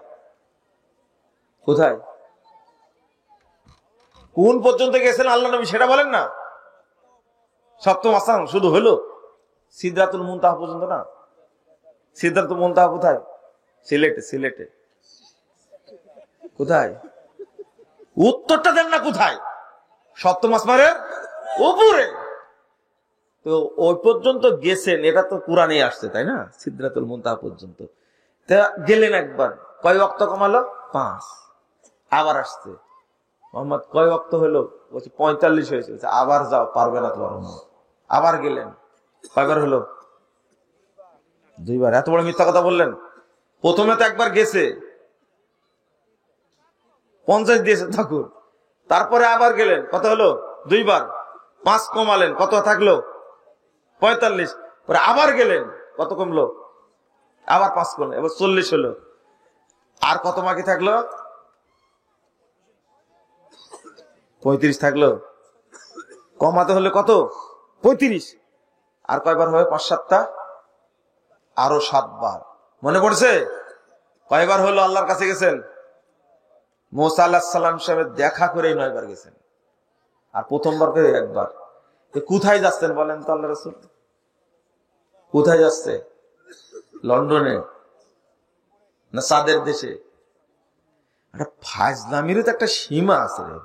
[SPEAKER 1] কোথায়? কোন পর্যন্ত গেছেন আল্লাহ নবী সেটা বলেন না। 7ম আসমান শুধু হলো সিদরাতুল মুনতাহা পর্যন্ত না? সিদরাতুল মুনতাহা কোথায়? সিলেটে। কোথায়? উত্তরটা দেন না কোথায়? 7ম আসমানের উপরে। তো ওই পর্যন্ত গেছেন, এটা তো কুরআনে আসছে, তাই না? সিদরাতুল মুনতাহা পর্যন্ত। গেলেন একবার, কয় ওয়াক্ত কমালো? 5। আবার আসছে, মোহাম্মদ কয় ওয়াক্ত হলো? বলছে 45 হয়েছে। আবার যাও, পারবে না তোমার উম্মত। আবার গেলেন, কয়বার হলো? 2বার। এত বড় মিথ্যা কথা বললেন। প্রথমে তো একবার গেছে, 50 দিয়েছে ঠাকুর। তারপরে আবার গেলেন, কত হলো? 2বার। 5 কমালেন, কত থাকলো? 45। পরে আবার গেলেন, কত কমলো? আবার 5 কমলো, এবার 40 হলো। আর কত বাকি থাকলো? 35 থাকলো। কমাতে হলে কত? 35। আর কয়বার হবে? 5-7টা, আরো 7বার। মনে পড়ছে কয়বার হলো আল্লাহর কাছে গেছেন? মুসা আলাইহিস সালাম সাহেব দেখা করে 9 বার গেছেন, আর প্রথমবার করে 1বার। কোথায় যাচ্ছেন বলেন তো আল্লাহ রাসূল? কোথায় যাচ্ছে? লন্ডনে না সাদের দেশে? ফাজলামিরও তো একটা সীমা আছে রে।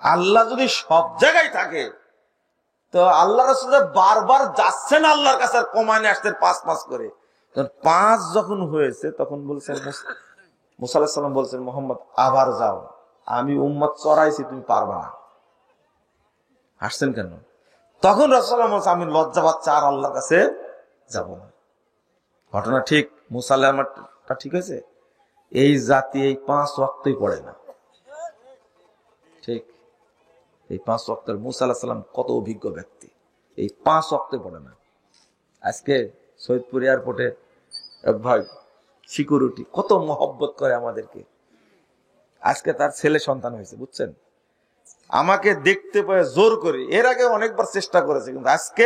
[SPEAKER 1] আল্লাহ যদি সব জায়গায় থাকে, তো আল্লাহ রাসূল বারবার যাচ্ছেন আল্লাহর কাছে, আর কমানে আসছেন 5 করে। 5 যখন হয়েছে, তখন বলছেন মুসা আলাইহিস সালাম বলছেন, মুহাম্মদ আবার যাও, আমি উম্মত চড়াইছি, তুমি পারবা না। আসছেন কেন? তখন রাসূলুল্লাহ বলছে, আমি লজ্জা পাচ্ছি, আর আল্লাহর কাছে যাব না। ঘটনা ঠিক, মুসা আলাইহিসসালামটা ঠিক হয়েছে। এই জাতি এই 5 ওয়াক্তই পড়ে না। ঠিক, এই 5 ওয়াক্তের মুসা আলাইহিস সালাম কত অভিজ্ঞ ব্যক্তি, এই 5 ওয়াক্তে পড়ে না। আজকে সৈয়দপুর এয়ারপোর্টে ভাই সিকিউরিটি কত মহব্বত করে আমাদেরকে। আজকে তার ছেলে সন্তান হয়েছে, বুঝছেন? আমাকে দেখতে পায় জোর করে, এর আগে অনেকবার চেষ্টা করেছে, কিন্তু আজকে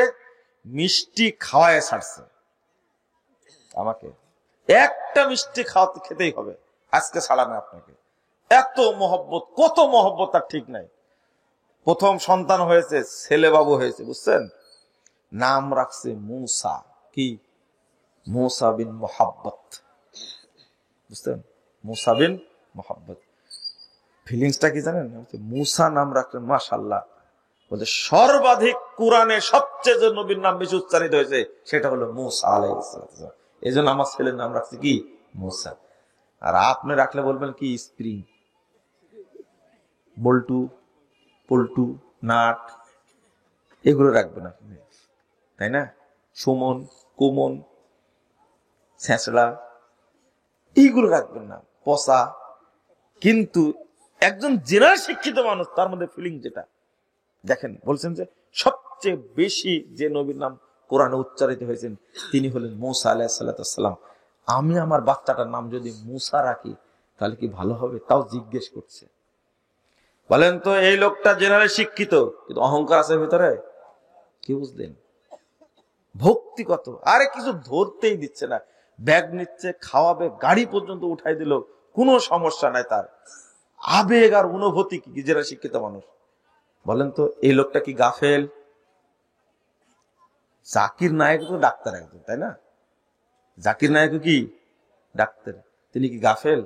[SPEAKER 1] মিষ্টি খাওয়ায় ছাড়ছে আমাকে। একটা মিষ্টি খেতেই হবে, আজকে ছাড়া না আপনাকে। এত মহব্বত, কত মহব্বত তার ঠিক নাই। প্রথম সন্তান হয়েছে, ছেলে বাবু হয়েছে, বুঝছেন? নাম রাখছে মুসা। কি? মুসা বিন মোহাব্বত, বুঝছেন? মুসা বিন মোহাব্বত। ফিলিংসটা কি জানেন? মুসা নাম রাখলেন, মাশাআল্লাহ। বলতে সর্বাধিক কোরআনে সবচেয়ে যে নবীর নাম বেশি উচ্চারিত হয়েছে, সেটা হলো মুসা আলাইহিস সালাম। এই জন্য আমার ছেলের নাম রাখছে কি? মুসা। আর আপনি রাখলে বলবেন কি? স্প্রিং, বল্টু, পল্টু, নাট, এগুলো রাখবেন আপনি, তাই না? সুমন, কুমন, ছেঁচড়া, এইগুলো রাখবেন না, পচা। কিন্তু একজন জেনারেল শিক্ষিত মানুষ, তার মধ্যে ফিলিং যেটা দেখেন, বলছেন যে সবচেয়ে বেশি যে নবীর নাম কোরআনে উচ্চারিত হয়েছেন, তিনি হলেন মুসা আলাইহিস সালাম। আমি আমার বাচ্চাটার নাম যদি মুসা রাখি, তাহলে কি ভালো হবে? তাও জিজ্ঞেস করছে। বলেন তো, এই লোকটা জেনারেল শিক্ষিত, কিন্তু অহংকার আছে ভিতরে। কি বুঝলেন? ভক্তি কত! আরে কিছু ধরতেই দিচ্ছে না, ব্যাগ নিচ্ছে, খাওয়াবে, গাড়ি পর্যন্ত উঠাই দিল, কোনো সমস্যা নাই তার। আবেগ আর অনুভূতি কি যারা শিক্ষিত মানুষ। বলেন তো, এই লোকটা কি গাফেল? জাকির নায়েক তো ডাক্তার একজন, তাই না? জাকির নায়েক কি ডাক্তার, তিনি কি গাফেল?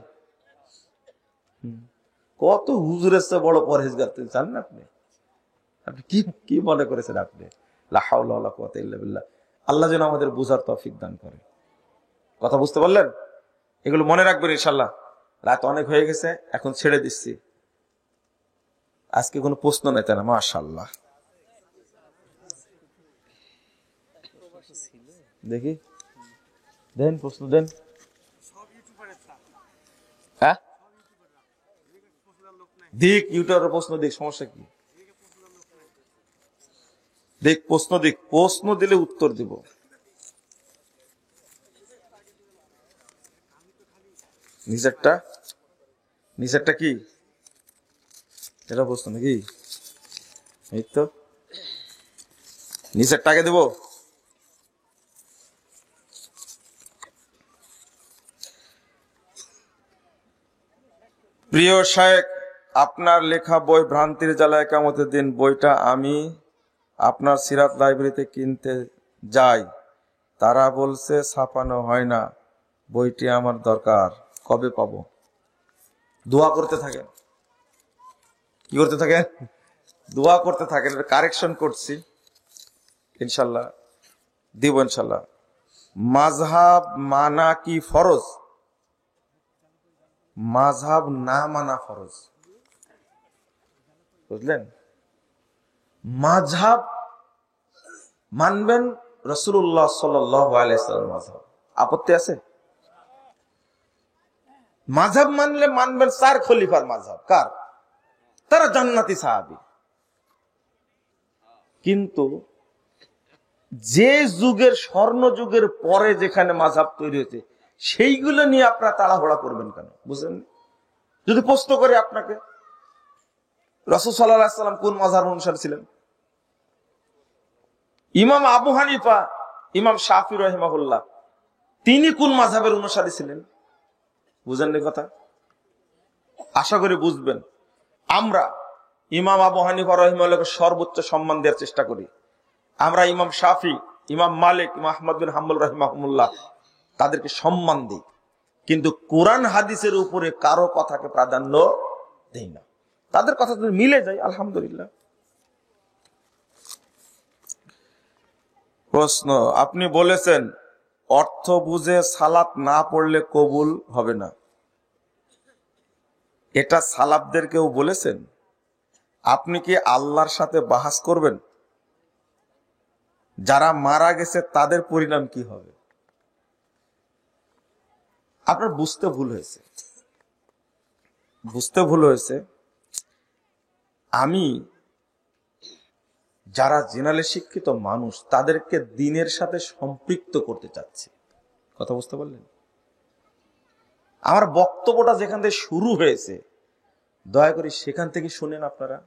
[SPEAKER 1] কত হুজুরের চেয়ে বড় পরহেজগার তিনি, জানেন আপনি? আপনি কি কি মনে করেছেন আপনি? লা হাওলা ওয়ালা কুওয়াতা ইল্লা বিল্লাহ। আল্লাহ যেন আমাদের বুঝার তৌফিক দান করে। কথা বুঝতে পারলেন? এগুলো মনে রাখবেন ইনশাআল্লাহ। রাত অনেক হয়ে গেছে, এখন ছেড়ে দিচ্ছি। আজকে কোনো প্রশ্ন নেই, তাই না? মাশাআল্লাহ। দেখি, দেন প্রশ্ন দেন। হ্যাঁ, দিক ইউটিউবের প্রশ্ন দিক, সমস্যা কি? দেখ প্রশ্ন দিক, প্রশ্ন দিলে উত্তর দিব। নিচেরটা কি? এটা প্রশ্ন নাকি? এই তো নিচেরটাকে দেব। প্রিয় শায়েখ, আপনার লেখা বই ভ্রান্তির জ্বালায় কিয়ামতের দিন, বইটা আমি আপনার সিরাত লাইব্রেরিতে কিনতে যাই, তারা বলছে ছাপানো হয় না। বইটি আমার দরকার, কবে পাবো? দোয়া করতে থাকেন। কি করতে থাকেন? দোয়া করতে থাকেন। কারেকশন করছি, ইনশাল্লাহ দিব, ইনশাল্লাহ। মাযহাব মানা কি ফরজ? মাযহাব না মানা ফরজ। বুঝলেন? মাযহাব মানবেন রাসূলুল্লাহ সাল্লাল্লাহু আলাইহি ওয়াসাল্লাম মাযহাব, আপত্তি আছে? মাযহাব মানলে মানবেন 4 খলিফার মাযহাব। কার? তারা জান্নাতি সাহাবী। কিন্তু যে যুগের, স্বর্ণ যুগের পরে যেখানে মাযহাব তৈরি হয়েছে, সেইগুলো নিয়ে আপনারা তাড়াহুড়া করবেন কেন? বুঝলেন? যদি প্রশ্ন করে আপনাকে, রাসূল সাল্লাল্লাহু আলাইহি ওয়াসাল্লাম কোন মাযহাবের অনুসারী ছিলেন? ইমাম আবু হানিফা, ইমাম শাফি রাহিমাহুল্লাহ, তিনি কোন মাযহাবের অনুসারী ছিলেন? বুঝেন না কথা? আশা করি বুঝবেন। আমরা ইমাম আবু হানিফা রাহিমাহুল্লাহকে সর্বোচ্চ সম্মান দেওয়ার চেষ্টা করি। আমরা ইমাম শাফি, ইমাম মালিক, ইমাম আহমদ বিন হাম্বল রাহিমাহুল্লাহ, তাদেরকে সম্মান দিই, কিন্তু কোরআন হাদিসের উপরে কারো কথাকে প্রাধান্য দেই না। তাদের কথা যদি মিলে যায় আলহামদুলিল্লাহ। প্রশ্ন, আপনি বলেছেন অর্থ বুঝে সালাত না পড়লে কবুল হবে না, এটা সালাফদের কেউ বলেছেন? আপনি কি আল্লাহর সাথে বাহাস করবেন? যারা মারা গেছে তাদের পরিণাম কি হবে? আপনার বুঝতে ভুল হয়েছে, বুঝতে ভুল হয়েছে। আমি যারা জেনারেলি শিক্ষিত মানুষ, তাদেরকে দ্বীনের সাথে সম্পৃক্ত করতে চাচ্ছি। কথা বুঝতে পারলেন? আমার বক্তব্যটা যেখান থেকে শুরু হয়েছে, দয়া করে সেখান থেকে শুনেন আপনারা।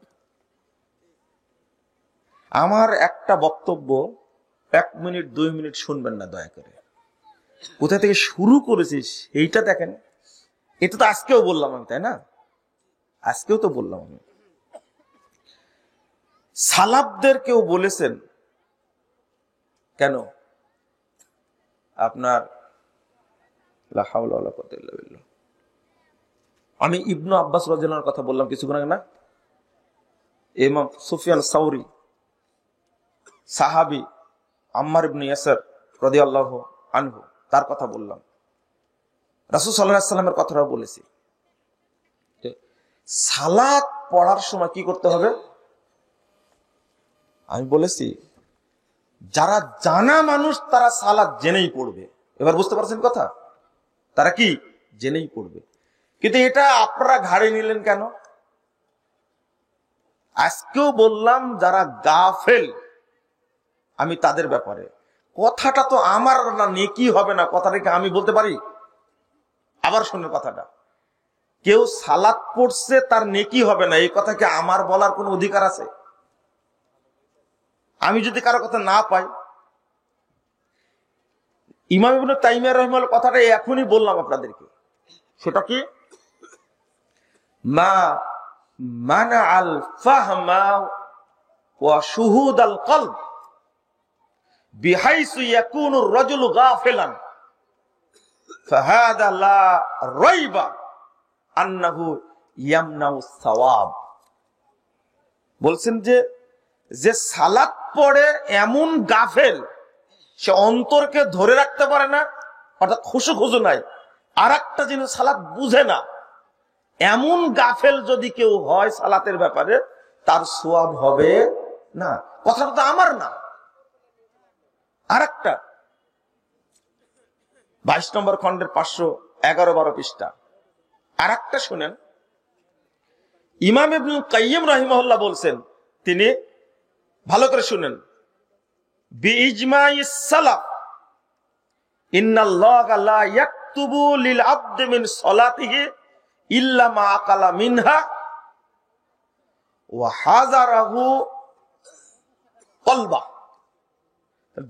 [SPEAKER 1] আমার একটা বক্তব্য 1 মিনিট 2 মিনিট শুনবেন না দয়া করে। কোথা থেকে শুরু করেছিস এইটা দেখেন। এটা তো আজকেও বললাম আমি, তাই না? আজকেও তো বললাম আমি। সালাফদের কেউ বলেছেন কেন আপনার লা হাওলা ওয়ালা কুওয়াতা ইল্লা বিল্লাহ। আমি ইবনু আব্বাস রাদিয়াল্লাহু আনহুর কথা বললাম কিছুক্ষণ আগে না? ইমাম সুফিয়ান সাউরি, সাহাবী আম্মার ইবনে ইয়াসির রাদিয়াল্লাহু আনহু, তার কথা বললাম। রাসূল সাল্লাল্লাহু আলাইহি ওয়াসাল্লামের কথাটাও বলেছি। সালাত পড়ার সময় কি করতে হবে? আমি বলেছি যারা জানা মানুষ তারা সালাত জেনেই পড়বে। এবার বুঝতে পারছেন কথা? তারা কি জেনেই পড়বে। কিন্তু এটা আপনারা ঘাড়ে নিলেন কেন? আজকেও বললাম যারা গাফেল আমি তাদের ব্যাপারে। কথাটা তো আমার না, নেকি হবে না, কথাটাকে আমি বলতে পারি? আবার শুনে কথাটা, কেউ সালাত পড়ছে তার নেকি হবে না, এই কথা কি আমার বলার কোনো অধিকার আছে? আমি যদি কারো কথা না পাই, ইমাম ইবনে তাইমিয়া রাহিমাহুল্লাহ কথাটা এখনই বললাম আপনাদেরকে। সেটা কি? মা মানা আল ফাহমা ওয়া শুহুদ আল কলব বিহাইসু ইয়াকুনু রাজুলু গাফিলান ফাহাদা লা রাইবা আন্নাহু ইয়ামনাউ সাওয়াব। বলছেন যে যে সালাত পড়ে এমন গাফেল, সে অন্তরকে ধরে রাখতে পারে না, অর্থাৎ খুশু নাই, আর একটা জিনিস সালাত বুঝে না, এমন গাফেল যদি কেউ হয় সালাতের ব্যাপারে, তার সওয়াব হবে না। কথাটা তো আমার না, আর একটা 22 নম্বর খণ্ডের 511-12 পৃষ্ঠা আর একটা শুনেন। ইমাম ইবনুল কাইয়্যিম রাহিমাহুল্লাহ বলছেন, তিনি ভালো করে শুনেন, বিইজমাইস সালাফ ইন্নাল্লাহা লা ইয়াকতুবু লিল আবদি মিন সালাতিহি ইল্লা মা আকালা মিনহা ওয়া হাযারাহু কলবা।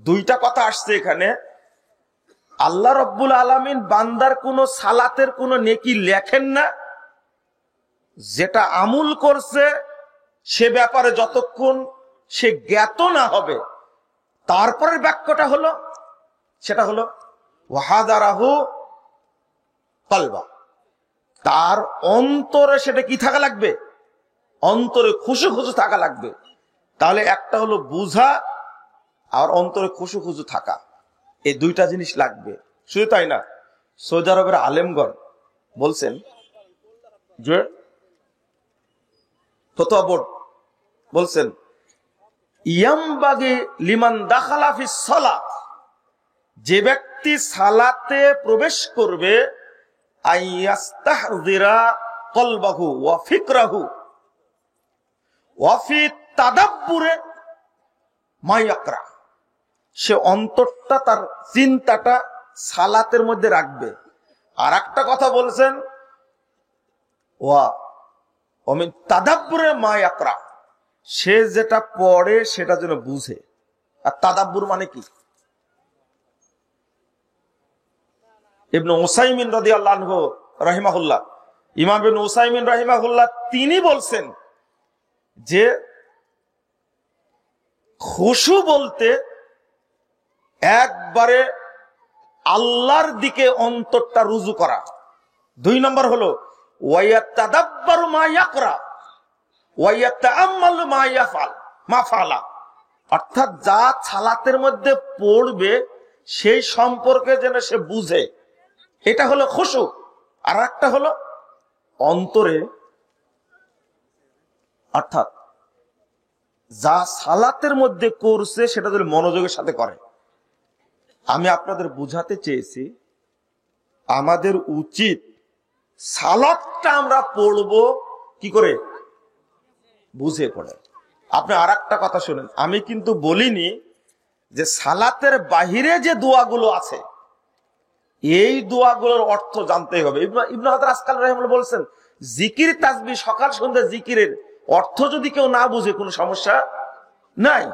[SPEAKER 1] দুইটা কথা আসছে এখানে। আল্লাহ রাব্বুল আলামিন বান্দার কোন সালাতের কোন নেকি লেখেন না, যেটা আমল করছে সে ব্যাপারে যতক্ষণ সে জ্ঞাত না হবে। তারপরের বাক্যটা হলো, সেটা হলো ওয়াহাদারাহু কলবা, তার অন্তরে সেটা কি থাকা লাগবে? অন্তরে খুশু থাকা লাগবে। তাহলে একটা হলো বুঝা আর অন্তরে খুশু থাকা, এই দুইটা জিনিস লাগবে। শুধু তাই না, সৌদি আরবের আলেমগণ বলছেন যে ফতোয়া বোর্ড বলছেন ইয়ামবাগি লিমান দাখালা ফিস সালাত, যে ব্যক্তি সালাতে প্রবেশ করবে আইয়াস্তাহযিরা কলবাহু ওয়া ফিকরাহু ওয়া ফি তাদাব্বুরে মা ইয়াকরা, সে অন্তরটা তার চিন্তাটা সালাতের মধ্যে রাখবে। আর একটা কথা বলছেন ওয়া মিন তাদাব্বুরে মা ইয়াকরা, সে যেটা পড়ে সেটা যেন বুঝে। আর তাদাব্বুর মানে কি? ইবনে উসাইমিন রাদিয়াল্লাহু আনহু রাহিমাহুল্লাহ, ইমাম ইবনে উসাইমিন রাহিমাহুল্লাহ তিনি বলছেন যে খুশু বলতে একবারে আল্লাহর দিকে অন্তরটা রুজু করা। 2 নম্বর হলো ওয়ায়াতাদাব্বারু মা ইয়াকরা ওয়ায়াতাআম্মালু মা ইয়াফআল মা ফালা, অর্থাৎ যা সালাতের মধ্যে পড়বে সেই সম্পর্কে যেন সে বুঝে, এটা হলো খুশু। আর একটা হলো অন্তরে, অর্থাৎ যা সালাতের মধ্যে করছে সেটা যদি মনোযোগের সাথে করে। আমি আপনাদের বুঝাতে চেয়েছি আমাদের উচিত সালাতটা আমরা পড়বো কি করে, বুঝে পড়ে। আপনি আর একটা কথা শুনেন, আমি কিন্তু বলিনি যে সালাতের বাহিরে যে দোয়াগুলো আছে এই দোয়াগুলোর অর্থ জানতেই হবে। ইবনে হাজার আসকাল রাহিমাহুল্লাহ বলছেন জিকির তাসবিহ সকাল সন্ধ্যা জিকিরের অর্থ যদি কেউ না বুঝে কোনো সমস্যা নাই,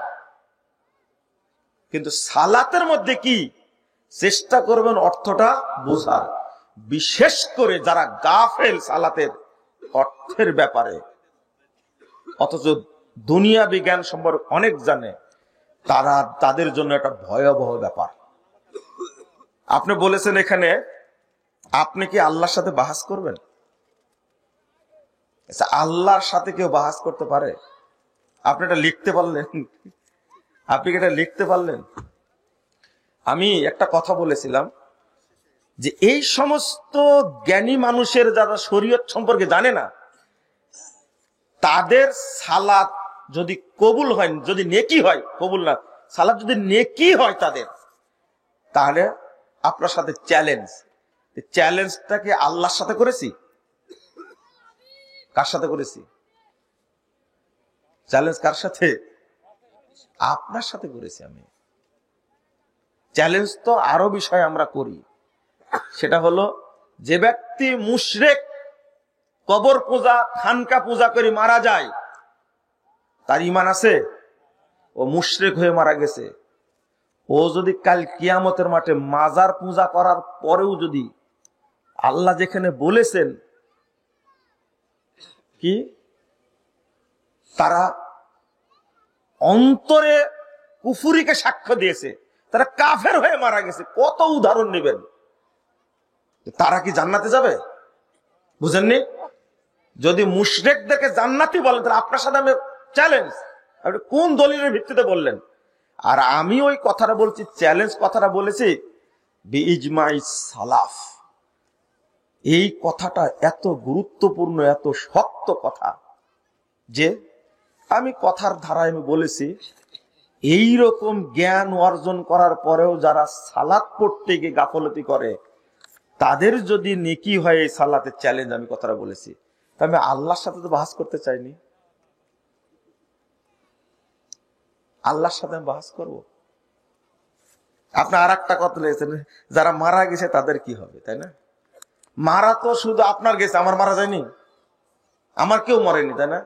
[SPEAKER 1] কিন্তু সালাতের মধ্যে কি চেষ্টা করবেন অর্থটা বোঝার। বিশেষ করে যারা গাফেল সালাতের অর্থের ব্যাপারে, অথচ দুনিয়া বিজ্ঞান সম্পর্কে অনেক জানে, তাদের জন্য একটা ভয়াবহ ব্যাপার। আপনি বলেছেন এখানে আপনি কি আল্লাহর সাথে বাহাস করবেন? আচ্ছা, আল্লাহর সাথে কেউ বাহাস করতে পারে? আপনি এটা লিখতে পারলেন? আপনি কি এটা লিখতে পারলেন? আমি একটা কথা বলেছিলাম যে এই সমস্ত জ্ঞানী মানুষের যারা শরীয়ত সম্পর্কে জানে না, তাদের সালাত যদি কবুল হয়, যদি নেকি হয়, কবুল না, সালাত যদি নেকি হয় তাদের, তাহলে আপনার সাথে চ্যালেঞ্জটাকে আল্লাহর সাথে করেছি, কার সাথে করেছি? চ্যালেঞ্জ কার সাথে? আপনার সাথে করেছি আমি। চ্যালেঞ্জ তো আরো বিষয় আমরা করি, সেটা হলো যে ব্যক্তি মুশরিক, কবর পূজা, খানকা পূজা করে মারা যায়, তার ঈমান আছে? ও মুশরিক হয়ে মারা গেছে। ও যদি কাল কিয়ামতের মাঠে মাজার পূজা করার পরেও যদি আল্লাহ যেখানে বলেছেন কি তারা অন্তরে কুফুরিকে সাক্ষ্য দিয়েছে, তারা কাফের হয়ে মারা গেছে, কত উদাহরণ নেবেন? তারা কি জান্নাতে যাবে? বুঝেননি? যদি মুশরিকদেরকে জান্নাতি বলেন তাহলে আপনার সাথে আমি চ্যালেঞ্জ, আপনি কোন দলিলের ভিত্তিতে বললেন? আর আমি ওই কথাটা বলছি, চ্যালেঞ্জ কথাটা বলেছি বিইজমাই সালাফ। এই কথাটা এত গুরুত্বপূর্ণ, এত শক্ত কথা যে আমি কথার ধারায় আমি বলেছি এই রকম জ্ঞান অর্জন করার পরেও যারা সালাত পড়তে গিয়ে গাফলতি করে তাদের যদি নেকি হয় এই সালাতের চ্যালেঞ্জ, আমি কথাটা বলেছি। তা আমি আল্লাহর সাথে তো বাহাস করতে চাইনি, আল্লাহর সাথে আমি বাহাস করবো? আপনি আর একটা কথা লিখেছেন যারা মারা গেছে তাদের কি হবে, তাই না? মারা তো শুধু আপনার গেছে, আমার মারা যায়নি, আমার কেউ মরেনি, তাই না?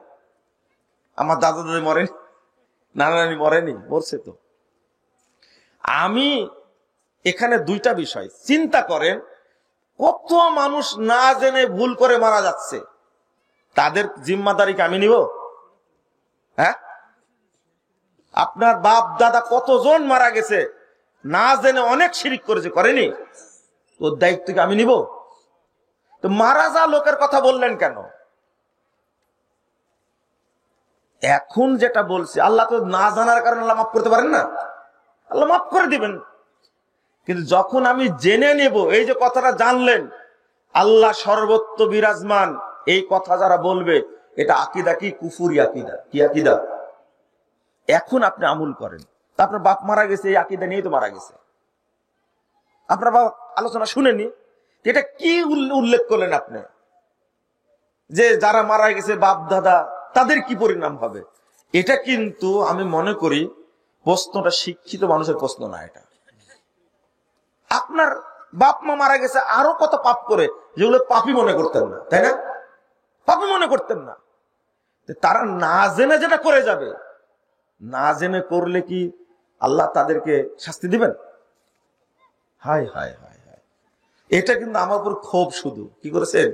[SPEAKER 1] আমার দাদা দাদি মরেনি, নানা নানি মরেনি, মরছে তো। আমি এখানে দুইটা বিষয় চিন্তা করেন, কত মানুষ না জেনে ভুল করে মারা যাচ্ছে, তাদের জিম্মাদারি আমি নিব? হ্যাঁ, আপনার বাপ দাদা কতজন মারা গেছে না জেনে, অনেক শিরিক করেছে, করেনি? তোর দায়িত্ব কি আমি নিব? তো মারা যা লোকের কথা বললেন কেন? এখন যেটা বলছি, আল্লাহ তো না জানার কারণে আল্লাহ মাফ করতে পারেন না, আল্লাহ মাফ করে দিবেন। কিন্তু যখন আমি জেনে নেব, এই যে কথাটা জানলেন আল্লাহ সর্বত্র বিরাজমান, এই কথা যারা বলবে এটা আকীদা কি? কুফরি আকীদা। কি আকীদা? এখন আপনি আমল করেন। আপনার বাপ মারা গেছে, এই আকীদা নিয়েই তো মারা গেছে। আপনার বাপ আলোচনা শুনেনি, এটা কি উল্লেখ করলেন আপনি যে যারা মারা গেছে বাপ দাদা তাদের কি পরিণাম হবে? এটা কিন্তু আমি মনে করি প্রশ্নটা শিক্ষিত মানুষের প্রশ্ন না। এটা আপনার বাপ মা মারা গেছে আরো কত পাপ করে, যেগুলো পাপই মনে করতেন না, তাই না? পাপই মনে করতেন না। তারা না জেনে যেটা করে যাবে, না জেনে করলে কি আল্লাহ তাদেরকে শাস্তি দিবেন? হায় হায় হায় হায়, এটা কিন্তু আমার উপর ক্ষোভ। শুধু কি করেছেন?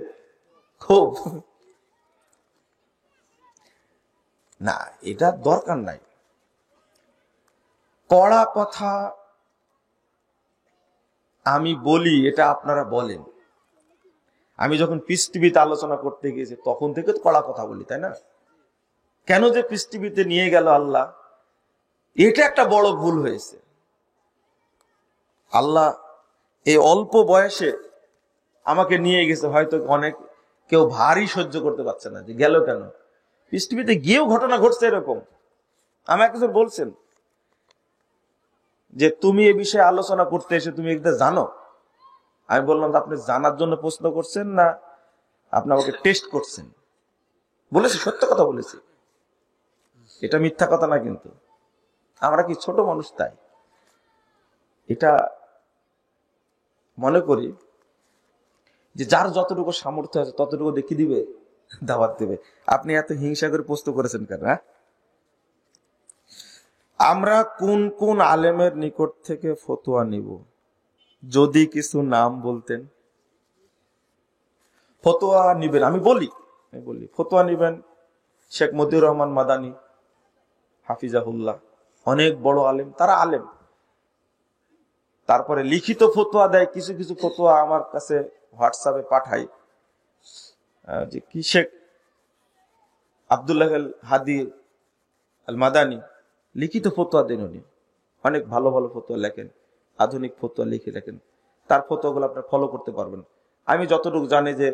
[SPEAKER 1] ক্ষোভ না, এটা দরকার নাই। কড়া কথা আমি বলি, এটা আপনারা বলেন। আমি যখন পিস টিভিতে আলোচনা করতে গিয়েছি তখন থেকে তো কড়া কথা বলি, তাই না? কেন যে পিস টিভিতে নিয়ে গেল আল্লাহ, এটা একটা বড় ভুল হয়েছে। আল্লাহ এই অল্প বয়সে আমাকে নিয়ে গেছে, হয়তো অনেক কেউ ভারী সহ্য করতে পারছে না যে গেল কেন। পিস টিভিতে গিয়েও ঘটনা ঘটছে এরকম। আমাকে একজন বলছেন যে তুমি এ বিষয়ে আলোচনা করতে এসে তুমি এটা জানো? আমি বললাম আপনি জানার জন্য প্রশ্ন করছেন না আপনি আমাকে টেস্ট করছেন? বলেছি, সত্য কথা বলেছি, এটা মিথ্যা কথা না। কিন্তু আমরা কি ছোট মানুষ? তাই এটা মনে করি যে যার যতটুকু সামর্থ্য আছে ততটুকু দেখি দিবে, দাওয়াত দেবে। আপনি এত হিংসা করে প্রশ্ন করেছেন কেন? আমরা কোন কোন আলেমের নিকট থেকে ফতোয়া নিব, যদি কিছু নাম বলতেন। ফতোয়া নিবেন, আমি বলি ফতোয়া নিবেন শেখ মতিউর রহমান মাদানী হাফিজাহুল্লাহ, অনেক বড় আলেম, তারা আলেম। তারপরে লিখিত ফতোয়া দেয়, কিছু কিছু ফতোয়া আমার কাছে হোয়াটসঅ্যাপে পাঠাই, যে কি শেখ আব্দুল্লাহ হাদি আল মাদানী লিখিত ফতোয়া দেন। উনি অনেক ভালো ভালো ফতোয়া লেখেন, আধুনিক ফতোয়া লিখে লেখেন। তার ফতোয়াগুলো আপনার ফলো করতে পারবেন। আমি যতটুকু জানি যে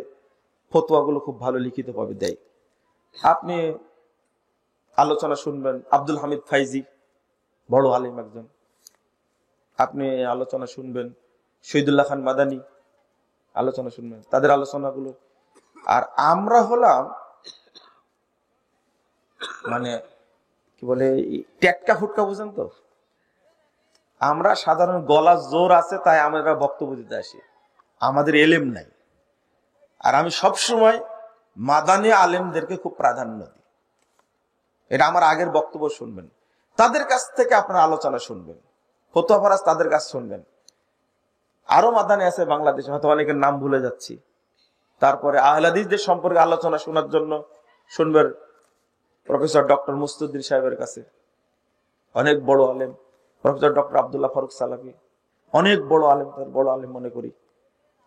[SPEAKER 1] ফতোয়াগুলো খুব ভালো লিখিত ভাবে দেয়। আপনি আলোচনা শুনবেন আব্দুল হামিদ ফাইজি, বড় আলেম একজন। আপনি আলোচনা শুনবেন শহীদুল্লাহ খান মাদানী, আলোচনা শুনবেন তাদের আলোচনাগুলো। আর আমরা হলাম মানে কি বলে টেটকা ফুটকা, বুঝেন তো? আমরা সাধারণ গলা জোর আছে তাই আমরা বক্তব্য দিতে আসি, আমাদের এলেম নাই। আর আমি সবসময় মাদানী আলেমদেরকে খুব প্রাধান্য দিই। এটা আমার আগের বক্তব্য শুনবেন, তাদের কাছ থেকে আপনার আলোচনা শুনবেন, ফতোয়া ফরাজ তাদের কাছ শুনবেন। আরো মাদানী আছে বাংলাদেশে, হয়তো অনেকের নাম ভুলে যাচ্ছি। তারপরে আহলে হাদিসদের সম্পর্কে আলোচনা শোনার জন্য শুনবেন প্রফেসর ডক্টর মুস্তাউদ্দিন সাহেবের কাছে, অনেক বড় আলেম। প্রফেসর ডক্টর আব্দুল্লাহ ফারুক সালাফি, অনেক বড় আলেম, বড় আলেম মনে করি।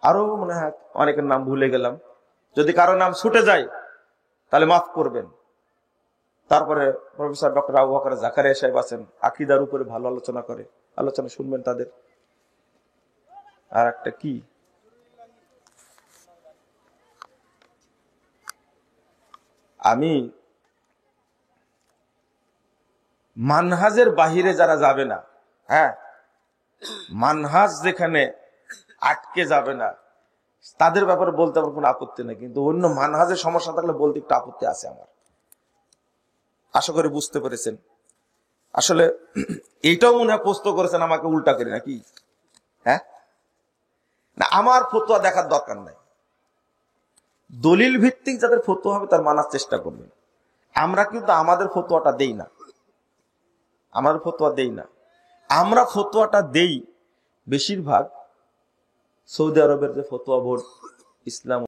[SPEAKER 1] আরো মনে হয় অনেকের নাম ভুলে গেলাম, যদি কারো নাম ছুটে যায় তাহলে মাফ করবেন। তারপরে প্রফেসর ডক্টর আবু বকর জাকারিয়া সাহেব আছেন, আকীদার উপরে ভালো আলোচনা করে, আলোচনা শুনবেন তাদের। আর একটা কি আমি মানহাজের বাহিরে যারা যাবে না, মানহাজ যেখানে আটকে যাবে না তাদের ব্যাপারে বলতে আমার কোনো আপত্তি নেই। কিন্তু অন্য মানহাজের সমস্যা থাকলে বলতে একটু আপত্তি আছে আমার। আশা করি বুঝতে পেরেছেন। আসলে এইটাও মনে হয় প্রশ্ন করেছেন আমাকে উল্টা করে নাকি? না, আমার ফতোয়া দেখার দরকার নাই। দলিল ভিত্তিক যাদের ফতোয়া হবে তার মানার চেষ্টা করবেন। আমরা কিন্তু আমাদের ফতোয়াটা দেই না, আমরা ফতোয়াটা দেই বেশিরভাগ সৌদি আরবের যে ফতোয়া বোর্ড, ইসলাম